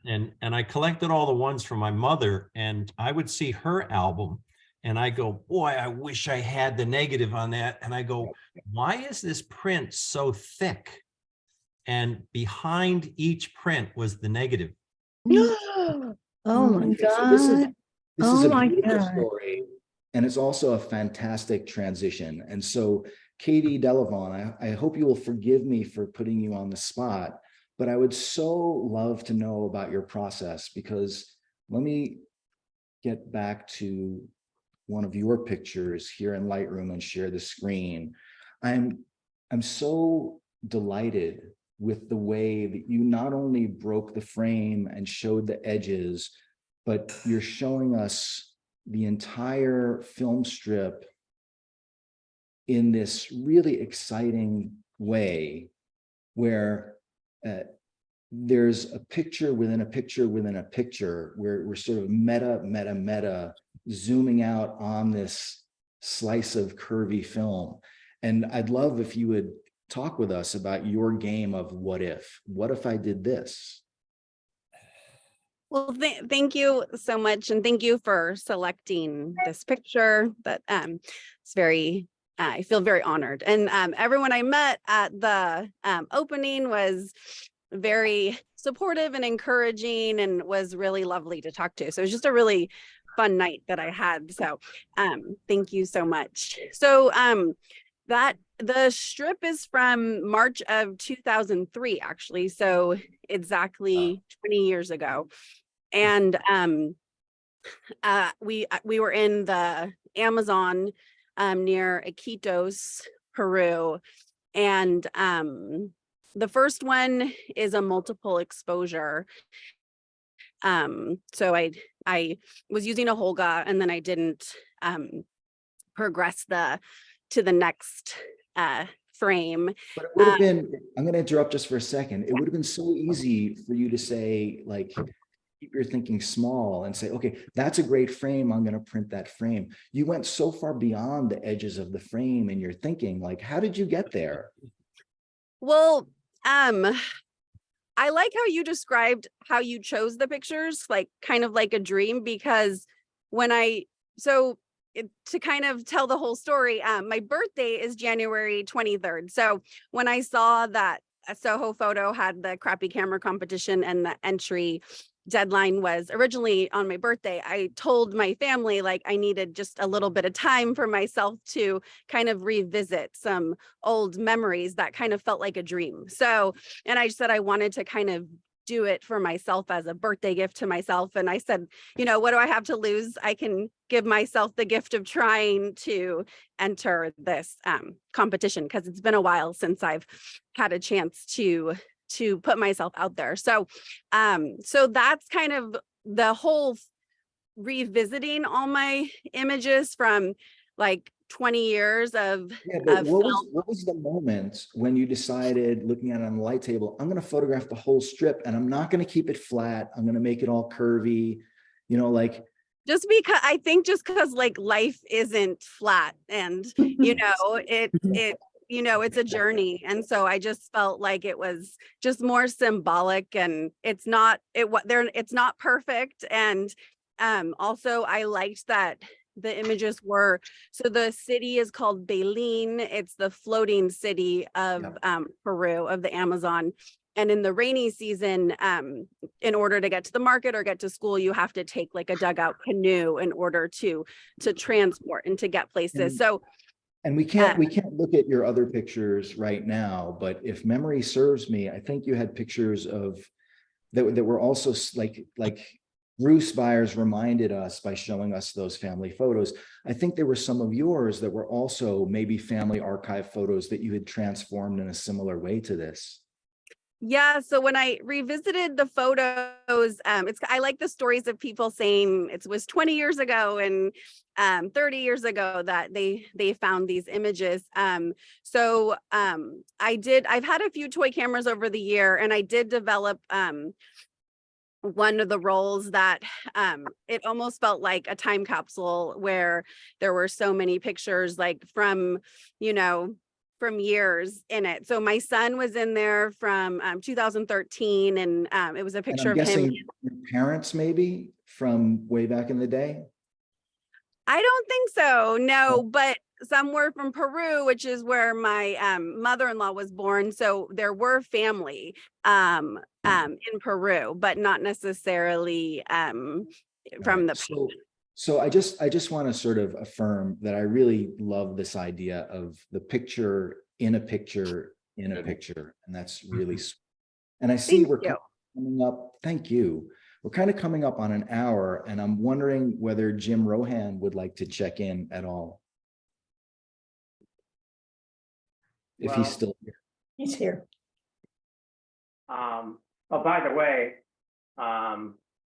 And I collected all the ones from my mother, and I would see her album and I go, boy, I wish I had the negative on that. And I go, why is this print so thick? And behind each print was the negative. Oh my Okay, so God. this is Oh a my beautiful God. story, and it's also a fantastic transition. And so, Katie DelaVaughn, I hope you will forgive me for putting you on the spot, but I would so love to know about your process, because let me get back to one of your pictures here in Lightroom and share the screen. I'm so delighted with the way that you not only broke the frame and showed the edges, but you're showing us the entire film strip in this really exciting way, where there's a picture within a picture within a picture, where we're sort of meta zooming out on this slice of curvy film. And I'd love if you would talk with us about your game of what if I did this? Well, thank you so much. And thank you for selecting this picture. That it's very, I feel very honored. And everyone I met at the opening was very supportive and encouraging, and was really lovely to talk to. So it was just a really fun night that I had. So thank you so much. So The strip is from March of 2003, actually, so exactly 20 years ago. And we were in the Amazon near Iquitos, Peru, and the first one is a multiple exposure. So I was using a Holga, and then I didn't progress to the next frame. But it would have been, I'm going to interrupt just for a second. It would have been so easy for you to say, like, keep your thinking small and say, okay, that's a great frame. I'm going to print that frame. You went so far beyond the edges of the frame in your thinking. Like, how did you get there? Well, I like how you described how you chose the pictures, like kind of like a dream, because to kind of tell the whole story, my birthday is January 23rd. So when I saw that Soho Photo had the Krappy Kamera Competition and the entry deadline was originally on my birthday, I told my family like I needed just a little bit of time for myself to kind of revisit some old memories that kind of felt like a dream. So, and I said I wanted to kind of do it for myself as a birthday gift to myself. And I said, you know, what do I have to lose? I can give myself the gift of trying to enter this competition, because it's been a while since I've had a chance to put myself out there. So so that's kind of the whole revisiting all my images from like 20 years of, what was the moment when you decided, looking at it on the light table, I'm going to photograph the whole strip and I'm not going to keep it flat. I'm going to make it all curvy, you know, like. Just because I think just because like life isn't flat, and you know, you know, it's a journey. And so I just felt like it was just more symbolic, and it's not perfect. And also I liked that the images were, so the city is called Belin. It's the floating city of Peru, of the Amazon. And in the rainy season, in order to get to the market or get to school, you have to take like a dugout canoe in order to transport and to get places. And we can't look at your other pictures right now, but if memory serves me, I think you had pictures of that were also like Bruce Byers reminded us by showing us those family photos. I think there were some of yours that were also maybe family archive photos that you had transformed in a similar way to this. Yeah, so when I revisited the photos, I like the stories of people saying it was 20 years ago and 30 years ago that they found these images. I've had a few toy cameras over the year, and I did develop one of the rolls that it almost felt like a time capsule, where there were so many pictures like from, you know, from years in it. So my son was in there from 2013, and it was a picture of him. Your parents maybe from way back in the day? I don't think so, no, but some were from Peru, which is where my mother-in-law was born. So there were family in Peru, but not necessarily from the. So I just want to sort of affirm that I really love this idea of the picture in a picture in a picture. And that's really, and I see we're coming up. Thank you. We're kind of coming up on an hour, and I'm wondering whether Jim Rohan would like to check in at all. If he's still here. He's here. Oh, by the way,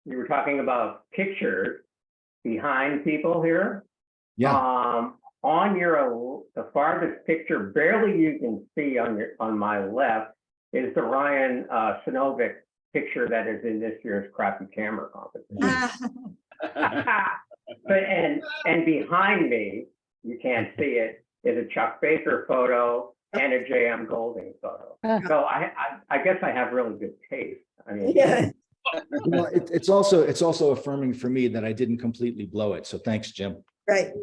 you were talking about pictures behind people here. Yeah. On the farthest picture, barely you can see on my left, is the Ryan Sinovic picture that is in this year's Krappy Kamera Competition. But and behind me, you can't see it, is a Chuck Baker photo and a J.M. Golding photo. So I guess I have really good taste. I mean, Yeah. Well, it's also affirming for me that I didn't completely blow it. So thanks, Jim. Right.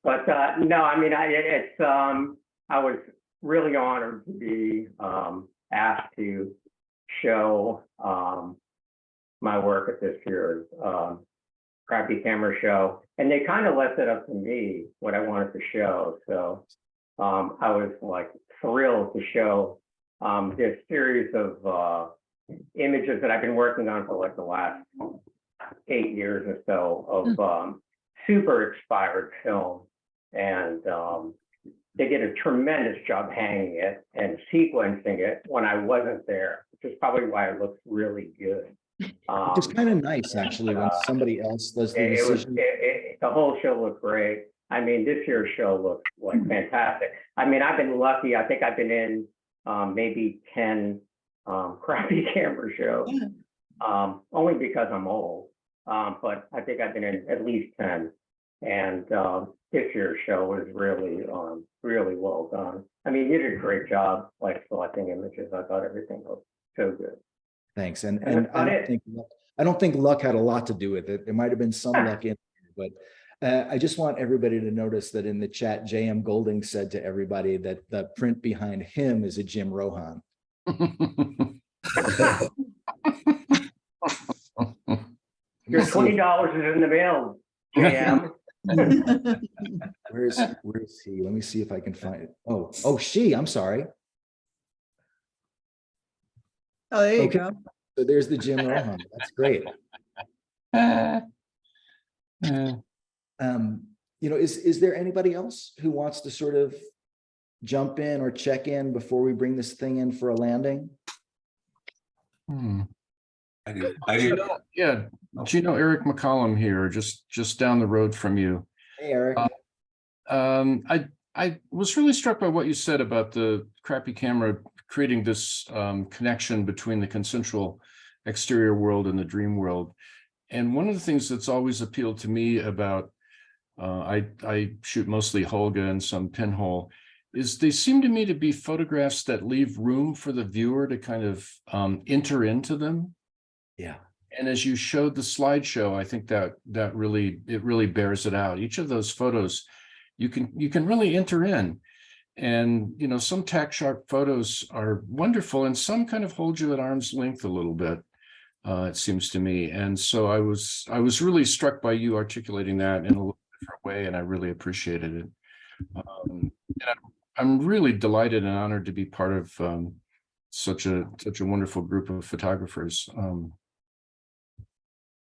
But no, I mean, I was really honored to be asked to show my work at this year's Krappy Camera show, and they kind of left it up to me what I wanted to show. So I was like thrilled to show this series of images that I've been working on for like the last 8 years or so of super expired film, and they did a tremendous job hanging it and sequencing it when I wasn't there, which is probably why it looks really good. It's kind of nice, actually, when somebody else does the decision. The whole show looked great. I mean, this year's show looks like fantastic. I mean, I've been lucky. I think I've been in maybe 10 Krappy Camera shows, only because I'm old. But I think I've been in at least 10. And this year's show was really, really well done. I mean, you did a great job, like selecting images. I thought everything looked so good. Thanks. And I don't think luck had a lot to do with it. There might have been some luck in it, but I just want everybody to notice that in the chat, J.M. Golding said to everybody that the print behind him is a Jim Rohan. Your $20 is in the mail, J.M. Where's he? Let me see if I can find it. Oh, she, I'm sorry. Oh, there you go. So there's the Jim Rohan. That's great. Is there anybody else who wants to sort of jump in or check in before we bring this thing in for a landing? I do. Yeah, Gino, Eric McCollum here, just down the road from you. Hey, Eric. I was really struck by what you said about the Krappy Camera creating this connection between the consensual exterior world and the dream world. And one of the things that's always appealed to me about, I shoot mostly Holga and some pinhole, is they seem to me to be photographs that leave room for the viewer to kind of enter into them. Yeah. And as you showed the slideshow, I think that really bears it out. Each of those photos, you can really enter in. And, some tack sharp photos are wonderful and some kind of hold you at arm's length a little bit, it seems to me. And so I was really struck by you articulating that in a little different way, and I really appreciated it. And I'm really delighted and honored to be part of such a wonderful group of photographers.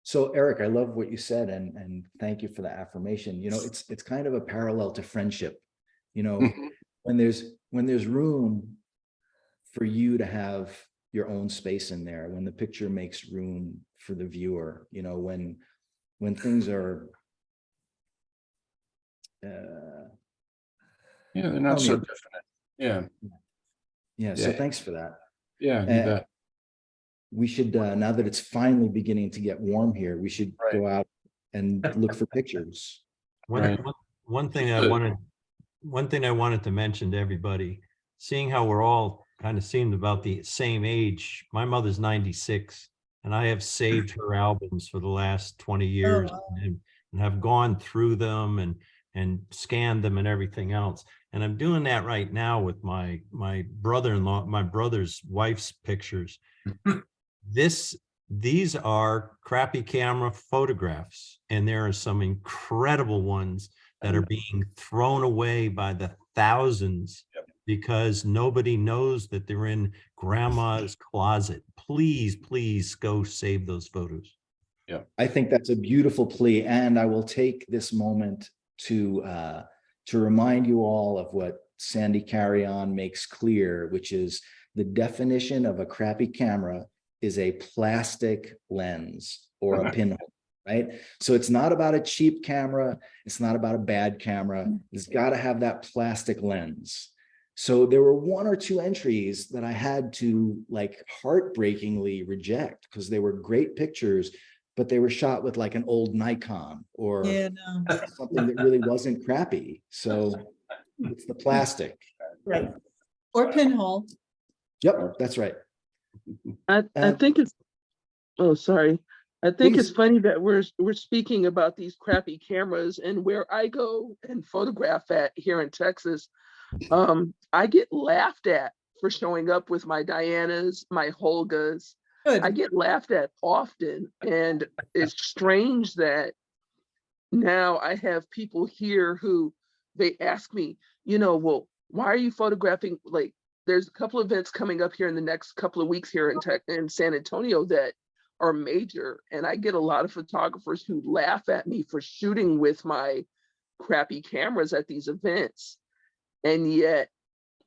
So Eric, I love what you said, and thank you for the affirmation. It's kind of a parallel to friendship. When there's room for you to have your own space in there, when the picture makes room for the viewer, when things are they're not so definite. Yeah. So thanks for that. Yeah, you bet. We should, now that it's finally beginning to get warm here, we should go out and look for pictures. One thing I wanted to mention to everybody, seeing how we're all kind of seemed about the same age. My mother's 96, and I have saved her albums for the last 20 years and have gone through them and scanned them and everything else. And I'm doing that right now with my brother-in-law, my brother's wife's pictures. These are Krappy Camera photographs, and there are some incredible ones that are being thrown away by the thousands because nobody knows that they're in grandma's closet. Please go save those photos. Yeah, I think that's a beautiful plea, and I will take this moment to remind you all of what Sandra Carrion makes clear, which is the definition of a Krappy camera is a plastic lens or a pinhole, right? So it's not about a cheap camera. It's not about a bad camera. It's got to have that plastic lens. So there were 1 or 2 entries that I had to heartbreakingly reject because they were great pictures, but they were shot with like an old Nikon or something that really wasn't Krappy. So it's the plastic. Right. Or pinhole. Yep, that's right. I think it's, oh, sorry. I think it's funny that we're speaking about these Krappy cameras, and where I go and photograph at here in Texas, I get laughed at for showing up with my Dianas, my Holgas. I get laughed at often, and it's strange that now I have people here who they ask me, well, why are you photographing? Like, there's a couple of events coming up here in the next couple of weeks here in San Antonio that are major. And I get a lot of photographers who laugh at me for shooting with my crappy cameras at these events. And yet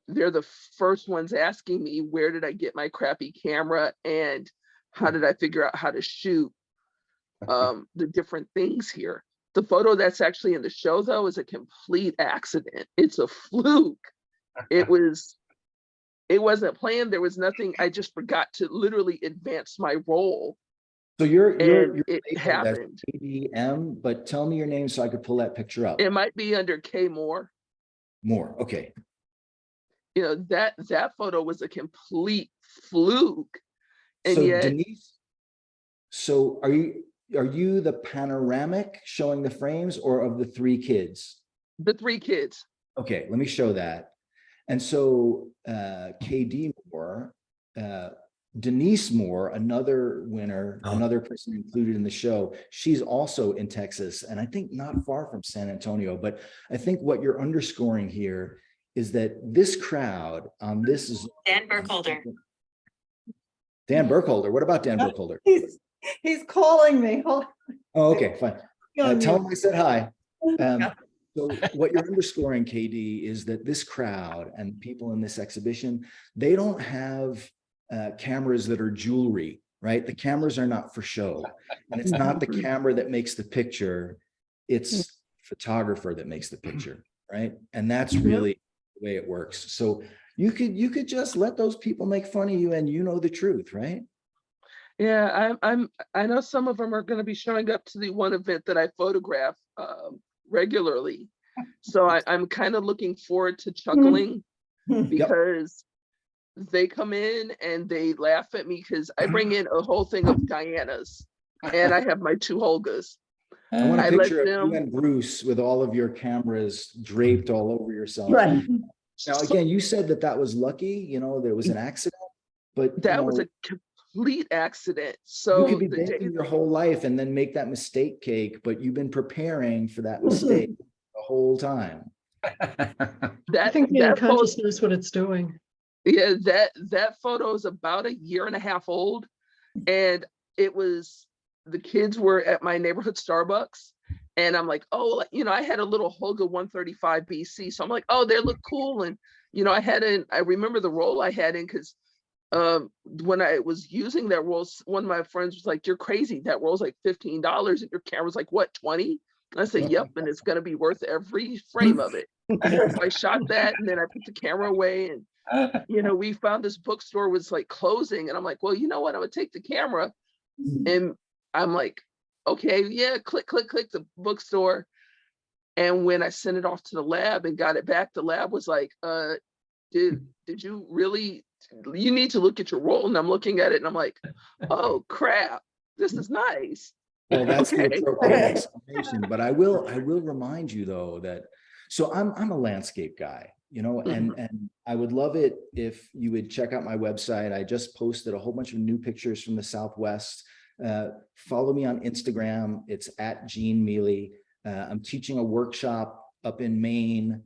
they're the first ones asking me, where did I get my crappy camera? And how did I figure out how to shoot the different things here? The photo that's actually in the show, though, is a complete accident. It's a fluke. It wasn't planned. There was nothing. I just forgot to literally advance my roll. So you're it happened. KDM, but tell me your name so I could pull that picture up. It might be under K Moore. More. Okay. That photo was a complete fluke. And so yet, Denise, so are you the panoramic showing the frames, or of the three kids? The three kids. Okay, let me show that. And so KD Moore, Denise Moore, another winner, another person included in the show, she's also in Texas, and I think not far from San Antonio. But I think what you're underscoring here is that this crowd on this is Dan Burkholder. Dan Burkholder. What about Dan Burkholder? He's calling me. Oh, okay, fine. Tell him I said hi. So what you're underscoring, KD, is that this crowd and people in this exhibition, they don't have cameras that are jewelry, right? The cameras are not for show. And it's not the camera that makes the picture, it's photographer that makes the picture, right? And that's really the way it works. So you could just let those people make fun of you and you know the truth, right? Yeah, I know some of them are going to be showing up to the one event that I photograph regularly. So I'm kind of looking forward to chuckling because they come in and they laugh at me because I bring in a whole thing of Dianas and I have my two Holgas. I want a picture of you and Bruce with all of your cameras draped all over yourself. Right. Now, again, you said that was lucky, there was an accident, but that was a complete accident. So you could be baking your whole life and then make that mistake cake, but you've been preparing for that mistake the whole time. I think the unconscious knows what it's doing. Yeah, that photo is about a year and a half old, and it was, the kids were at my neighborhood Starbucks, and I'm like, oh, I had a little Holga 135 BC, so I'm like, oh, they look cool, and I remember the roll I had in because when I was using that roll, one of my friends was like, you're crazy, that roll's like $15 and your camera's like what, 20? I said, yep, and it's gonna be worth every frame of it. So I shot that and then I put the camera away, and we found this bookstore was like closing, and I'm like, well, you know what, I'm gonna take the camera. And I'm like, okay, yeah, click the bookstore. And when I sent it off to the lab and got it back, the lab was like, did you really, you need to look at your roll. And I'm looking at it and I'm like, oh crap, this is nice. Well, that's the appropriate explanation. But I will remind you though that, so I'm a landscape guy, and I would love it if you would check out my website. I just posted a whole bunch of new pictures from the Southwest. Follow me on Instagram. It's at Jean Miele. I'm teaching a workshop up in Maine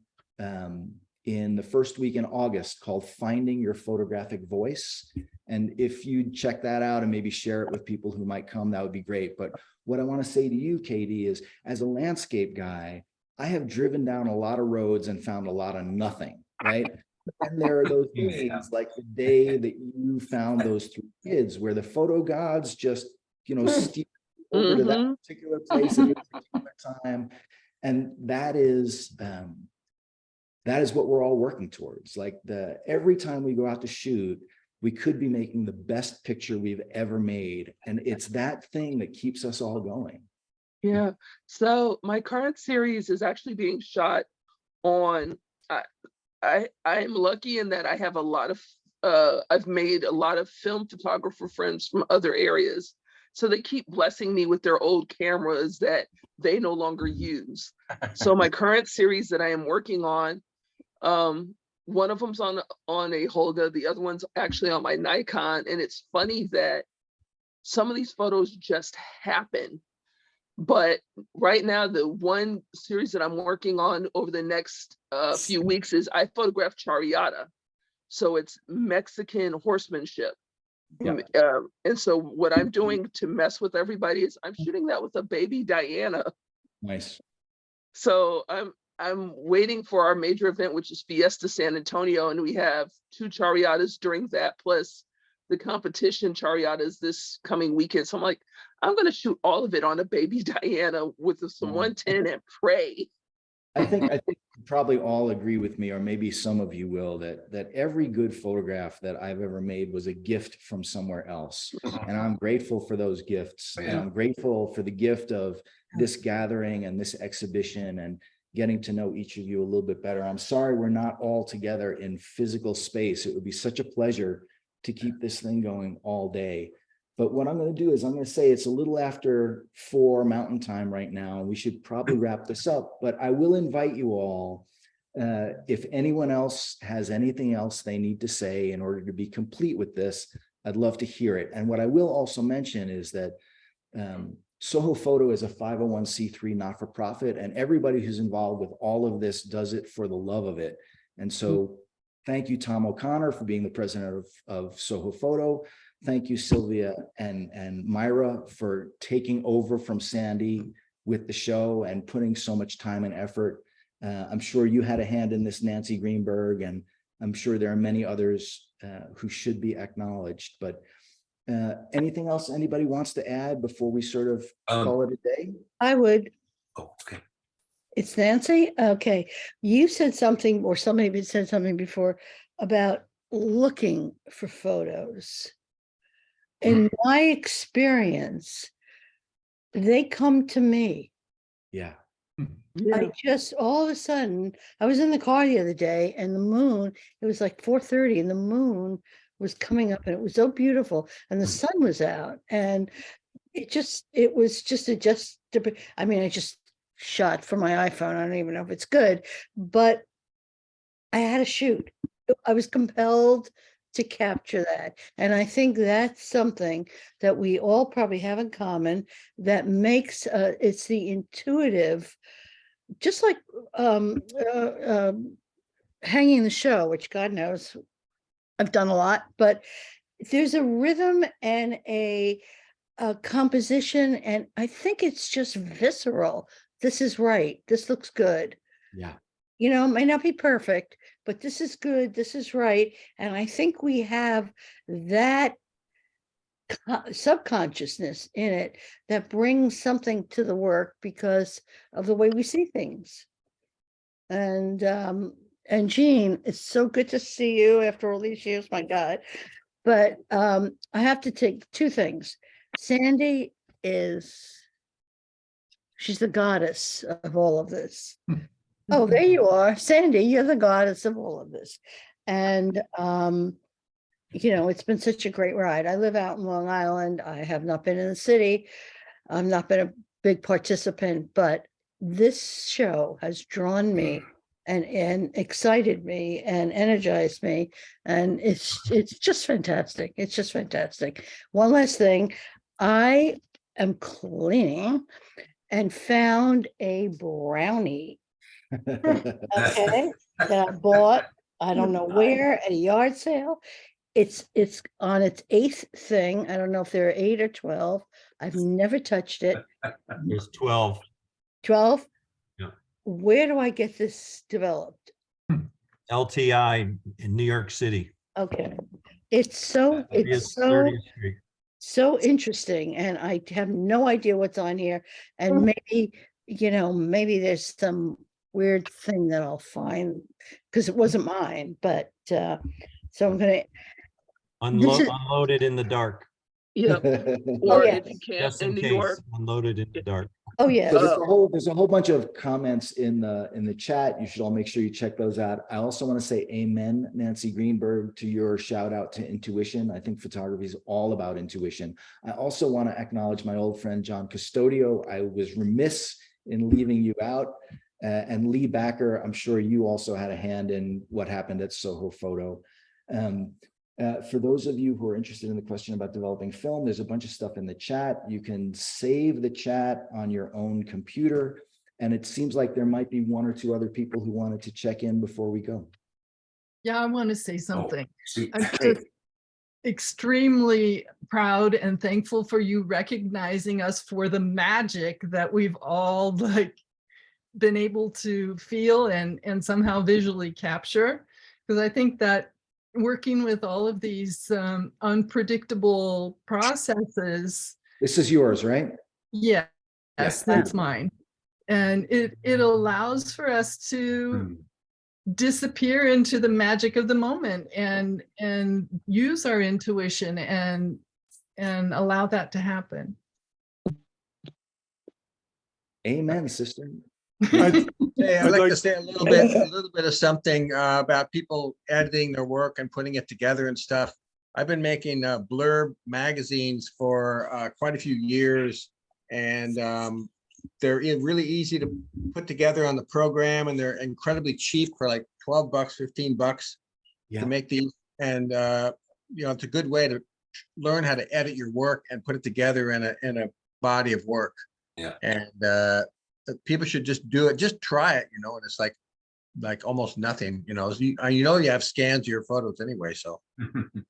in the first week in August called Finding Your Photographic Voice. And if you check that out and maybe share it with people who might come, that would be great. But what I want to say to you, Katie, is as a landscape guy, I have driven down a lot of roads and found a lot of nothing, right? And there are those days like the day that you found those three kids where the photo gods just, steer over to that particular place at a particular time. And that is what we're all working towards. Like every time we go out to shoot, we could be making the best picture we've ever made. And it's that thing that keeps us all going. Yeah. So my current series is actually being shot on, I'm lucky in that I have a lot of, I've made a lot of film photographer friends from other areas. So they keep blessing me with their old cameras that they no longer use. So my current series that I am working on, one of them's on a Holga, the other one's actually on my Nikon. And it's funny that some of these photos just happen. But right now, the one series that I'm working on over the next few weeks is I photographed Charreada. So it's Mexican horsemanship. And so what I'm doing to mess with everybody is I'm shooting that with a baby Diana. Nice. So I'm waiting for our major event, which is Fiesta San Antonio, and we have 2 Charreadas during that, plus the competition Charreadas this coming weekend. So I'm like, I'm going to shoot all of it on a baby Diana with some 110 and pray. I think you probably all agree with me, or maybe some of you will, that every good photograph that I've ever made was a gift from somewhere else. And I'm grateful for those gifts. And I'm grateful for the gift of this gathering and this exhibition and getting to know each of you a little bit better. I'm sorry we're not all together in physical space. It would be such a pleasure to keep this thing going all day. But what I'm going to do is I'm going to say it's a little after 4 Mountain Time right now. We should probably wrap this up, but I will invite you all, if anyone else has anything else they need to say in order to be complete with this, I'd love to hear it. And what I will also mention is that Soho Photo is a 501c3 not-for-profit, and everybody who's involved with all of this does it for the love of it. And so thank you, Tom O'Connor, for being the president of Soho Photo. Thank you, Silvia and Myra, for taking over from Sandy with the show and putting so much time and effort. I'm sure you had a hand in this, Nancy Greenberg, and I'm sure there are many others who should be acknowledged. But anything else anybody wants to add before we sort of call it a day? I would. Oh, okay. It's Nancy. Okay. You said something, or somebody said something before about looking for photos. In my experience, they come to me. Yeah. I just, all of a sudden, I was in the car the other day and the moon, it was like 4:30 and the moon was coming up and it was so beautiful and the sun was out and I just shot for my iPhone. I don't even know if it's good, but I had to shoot. I was compelled to capture that. And I think that's something that we all probably have in common that makes it's the intuitive, just like hanging the show, which God knows I've done a lot, but there's a rhythm and a composition, and I think it's just visceral. This is right. This looks good. Yeah. You know, it may not be perfect, but this is good. This is right. And I think we have that subconsciousness in it that brings something to the work because of the way we see things. And Jean, it's so good to see you after all these years, my God. But I have to take 2 things. Sandy she's the goddess of all of this. Oh, there you are. Sandy, you're the goddess of all of this. And, you know, it's been such a great ride. I live out in Long Island. I have not been in the city. I've not been a big participant, but this show has drawn me and excited me and energized me. And it's just fantastic. It's just fantastic. One last thing. I am cleaning and found a brownie. Okay, that I bought, I don't know where, at a yard sale. It's on its 8th thing. I don't know if there are 8 or 12. I've never touched it. There's 12. 12? Yeah. Where do I get this developed? LTI in New York City. Okay. It's so 30th Street. so interesting, and I have no idea what's on here. And maybe, you know, maybe there's some weird thing that I'll find because it wasn't mine, but so I'm gonna unload it in the dark. Yep. Oh, Or yeah. if you can't Just in in New case, York. unload it in the dark. Oh yeah. So there's a whole bunch of comments in the chat. You should all make sure you check those out. I also want to say amen, Nancy Greenberg, to your shout out to intuition. I think photography is all about intuition. I also want to acknowledge my old friend John Custodio. I was remiss in leaving you out. And Lee Backer, I'm sure you also had a hand in what happened at Soho Photo. For those of you who are interested in the question about developing film, there's a bunch of stuff in the chat. You can save the chat on your own computer. And it seems like there might be one or two other people who wanted to check in before we go. Yeah, I want to say something. I'm Great. just extremely proud and thankful for you recognizing us for the magic that we've all like been able to feel and somehow visually capture. Because I think that working with all of these unpredictable processes. This is yours, right? Yes, Yeah. that's mine. And it allows for us to disappear into the magic of the moment and use our intuition and allow that to happen. Amen, sister. I'd like to say a little bit of something about people editing their work and putting it together and stuff. I've been making blurb magazines for quite a few years, and they're really easy to put together on the program, and they're incredibly cheap for like $12, $15 to make these. And you know, it's a good way to learn how to edit your work and put it together in a body of work. Yeah. And people should just do it. Just try it, you know, and it's like almost nothing, you know. You know, you have scans of your photos anyway, so.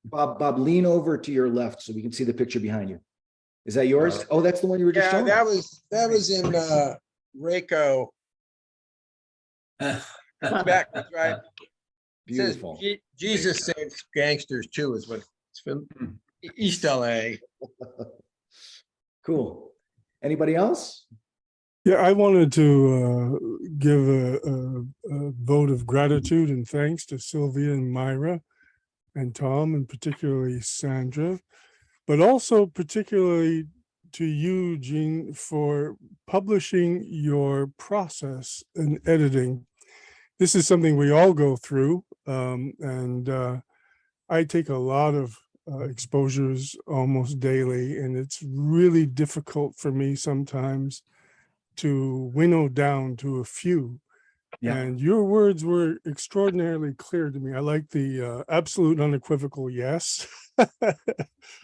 Bob, lean over to your left so we can see the picture behind you. Is that yours? Oh, that's the one you were just showing. that was in Rayco. Back, right. Beautiful. Jesus Saves Gangsters too is what it's from. East LA. Cool. Anybody else? Yeah, I wanted to give a vote of gratitude and thanks to Silvia and Myra and Tom, and particularly Sandra, but also particularly to you, Jean, for publishing your process in editing. This is something we all go through, and I take a lot of exposures almost daily, and it's really difficult for me sometimes to winnow down to a few. Yeah. And your words were extraordinarily clear to me. I like the absolute unequivocal yes.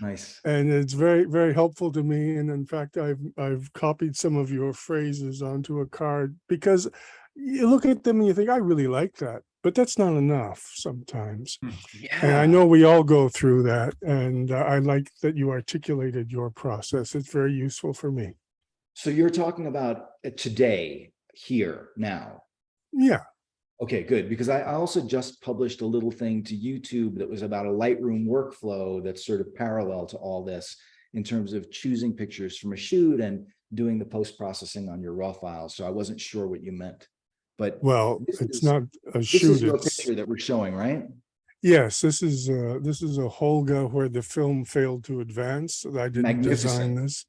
Nice. And it's very, very helpful to me. And in fact, I've copied some of your phrases onto a card, because you look at them and you think, I really like that, but that's not enough sometimes. And I know we all go through that. And I like that you articulated your process. It's very useful for me. So you're talking about today, here, now. Yeah. Okay, good. Because I also just published a little thing to YouTube that was about a Lightroom workflow that's sort of parallel to all this in terms of choosing pictures from a shoot and doing the post-processing on your RAW files. So I wasn't sure what you meant. But well, it's not a shoot. This is your picture that we're showing, right? Yes, this is a Holga where the film failed to advance. So I didn't design this.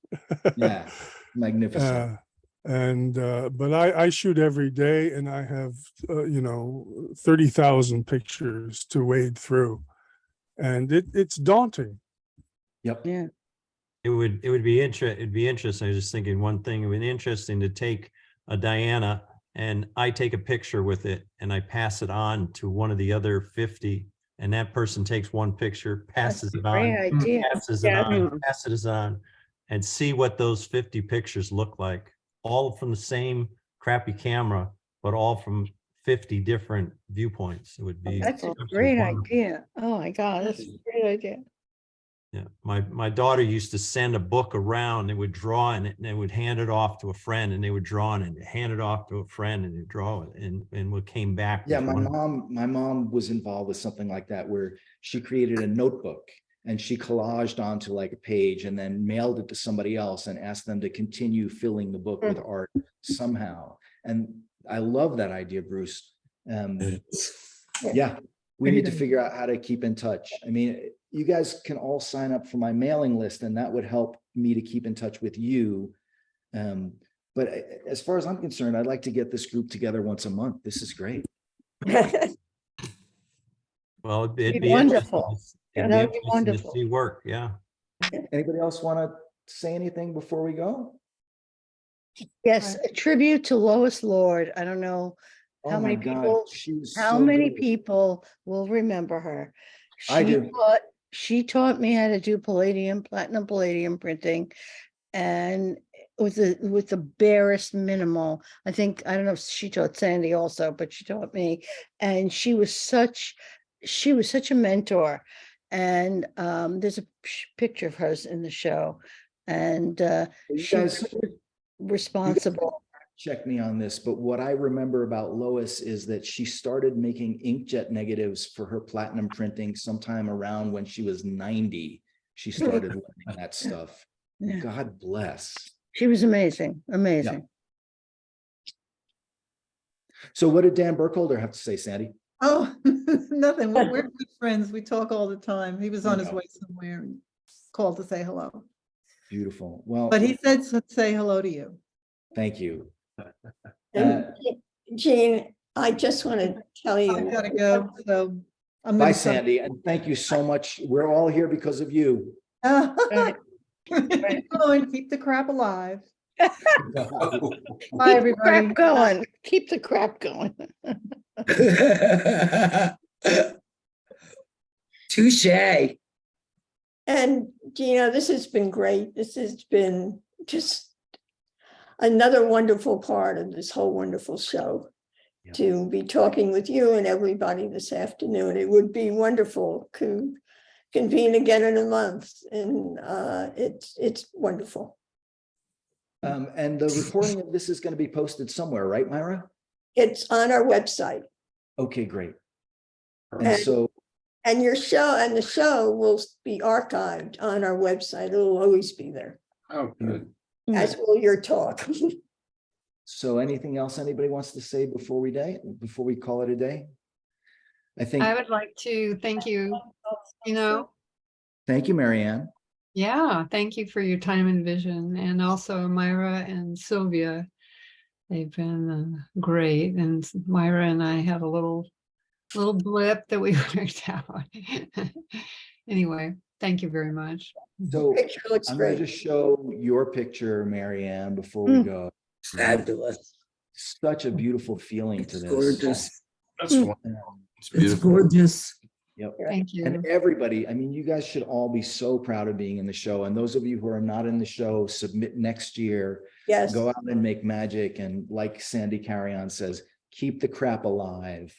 Yeah, magnificent. But I shoot every day, and I have 30,000 pictures to wade through, and it's daunting. Yep. Yeah. It would be interesting. I was just thinking one thing. It would be interesting to take a Diana and I take a picture with it and I pass it on to one of the other 50, and that person takes one picture, passes it on, passes it on, passes it on, and see what those 50 pictures look like, all from the same crappy camera, but all from 50 different viewpoints. It would be. That's a great idea. Oh my God, that's a great idea. Yeah, my daughter used to send a book around. They would draw in it, and they would hand it off to a friend, and they would draw in it, and hand it off to a friend, and they draw it, and what came back. Yeah, my mom was involved with something like that, where she created a notebook and she collaged onto like a page and then mailed it to somebody else and asked them to continue filling the book with art somehow. And I love that idea, Bruce. Yeah, we need to figure out how to keep in touch. I mean, you guys can all sign up for my mailing list, and that would help me to keep in touch with you. But as far as I'm concerned, I'd like to get this group together once a month. This is great. Well, it'd be wonderful. It'd That'd be be interesting to wonderful. see work. Yeah. Anybody else want to say anything before we go? Yes, a tribute to Lois Lord. I don't know Oh how my many God, people, she was how so many good. people will remember her. I do. She taught me how to do platinum palladium printing, and with the barest minimal. I don't know if she taught Sandy also, but she taught me, and she was such a mentor. And there's a picture of hers in the show, and You she guys- was responsible. Check me on this, but what I remember about Lois is that she started making inkjet negatives for her platinum printing sometime around when she was 90. She started learning that stuff. Yeah. God bless. She was amazing. So what did Dan Burkholder have to say, Sandy? Oh, nothing. We're good friends. We talk all the time. He was on his know. way somewhere and called to say hello. Beautiful. Well, But he said to say hello to you. thank you. And Jean, I just want to tell I you. gotta go, so I'm Bye, gonna. Sandy, and thank you so much. We're all here because of you. Keep going, keep the crap alive. Keep Bye, the everybody. crap going. Keep the crap going. Touche. And Gina, this has been great. This has been just another wonderful part of this whole wonderful show. Yeah. To be talking with you and everybody this afternoon. It would be wonderful to convene again in a month, and it's wonderful. And the recording of this is going to be posted somewhere, right, Myra? It's on our website. Okay, great. And And- so, And your show and the show will be archived on our website. It'll always be there, Oh, good. as will your talk. so anything else anybody wants to say before we call it a day? I think, I would like to thank you, thank you, Marianne. yeah, thank you for your time and vision, and also Myra and Silvia. They've been great, and Myra and I had a little blip that we worked out. Anyway, thank you very much. So Picture looks I'm going to great. just show your picture, Marianne, before we go. Fabulous. Such a beautiful feeling to It's this. gorgeous. That's one. It's It's beautiful. gorgeous. Yep. Thank you. And everybody, I mean, you guys should all be so proud of being in the show. And those of you who are not in the show, submit next year. Yes. Go out and make magic. And like Sandy Carrion says, keep the crap alive.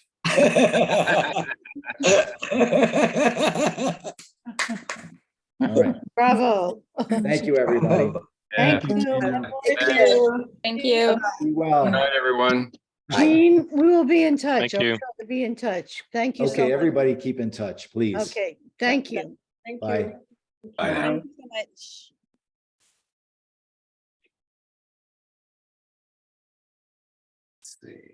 All right. Bravo. Thank you, everybody. Thank you. Thank you. Be well. Good night, everyone. Jean, we will be in touch. Thank you. I'll try to be in touch. Thank you so Okay, much. everybody keep in touch, please. Okay, thank you. Thank Bye. you. Bye now. Thank you so much. Let's see.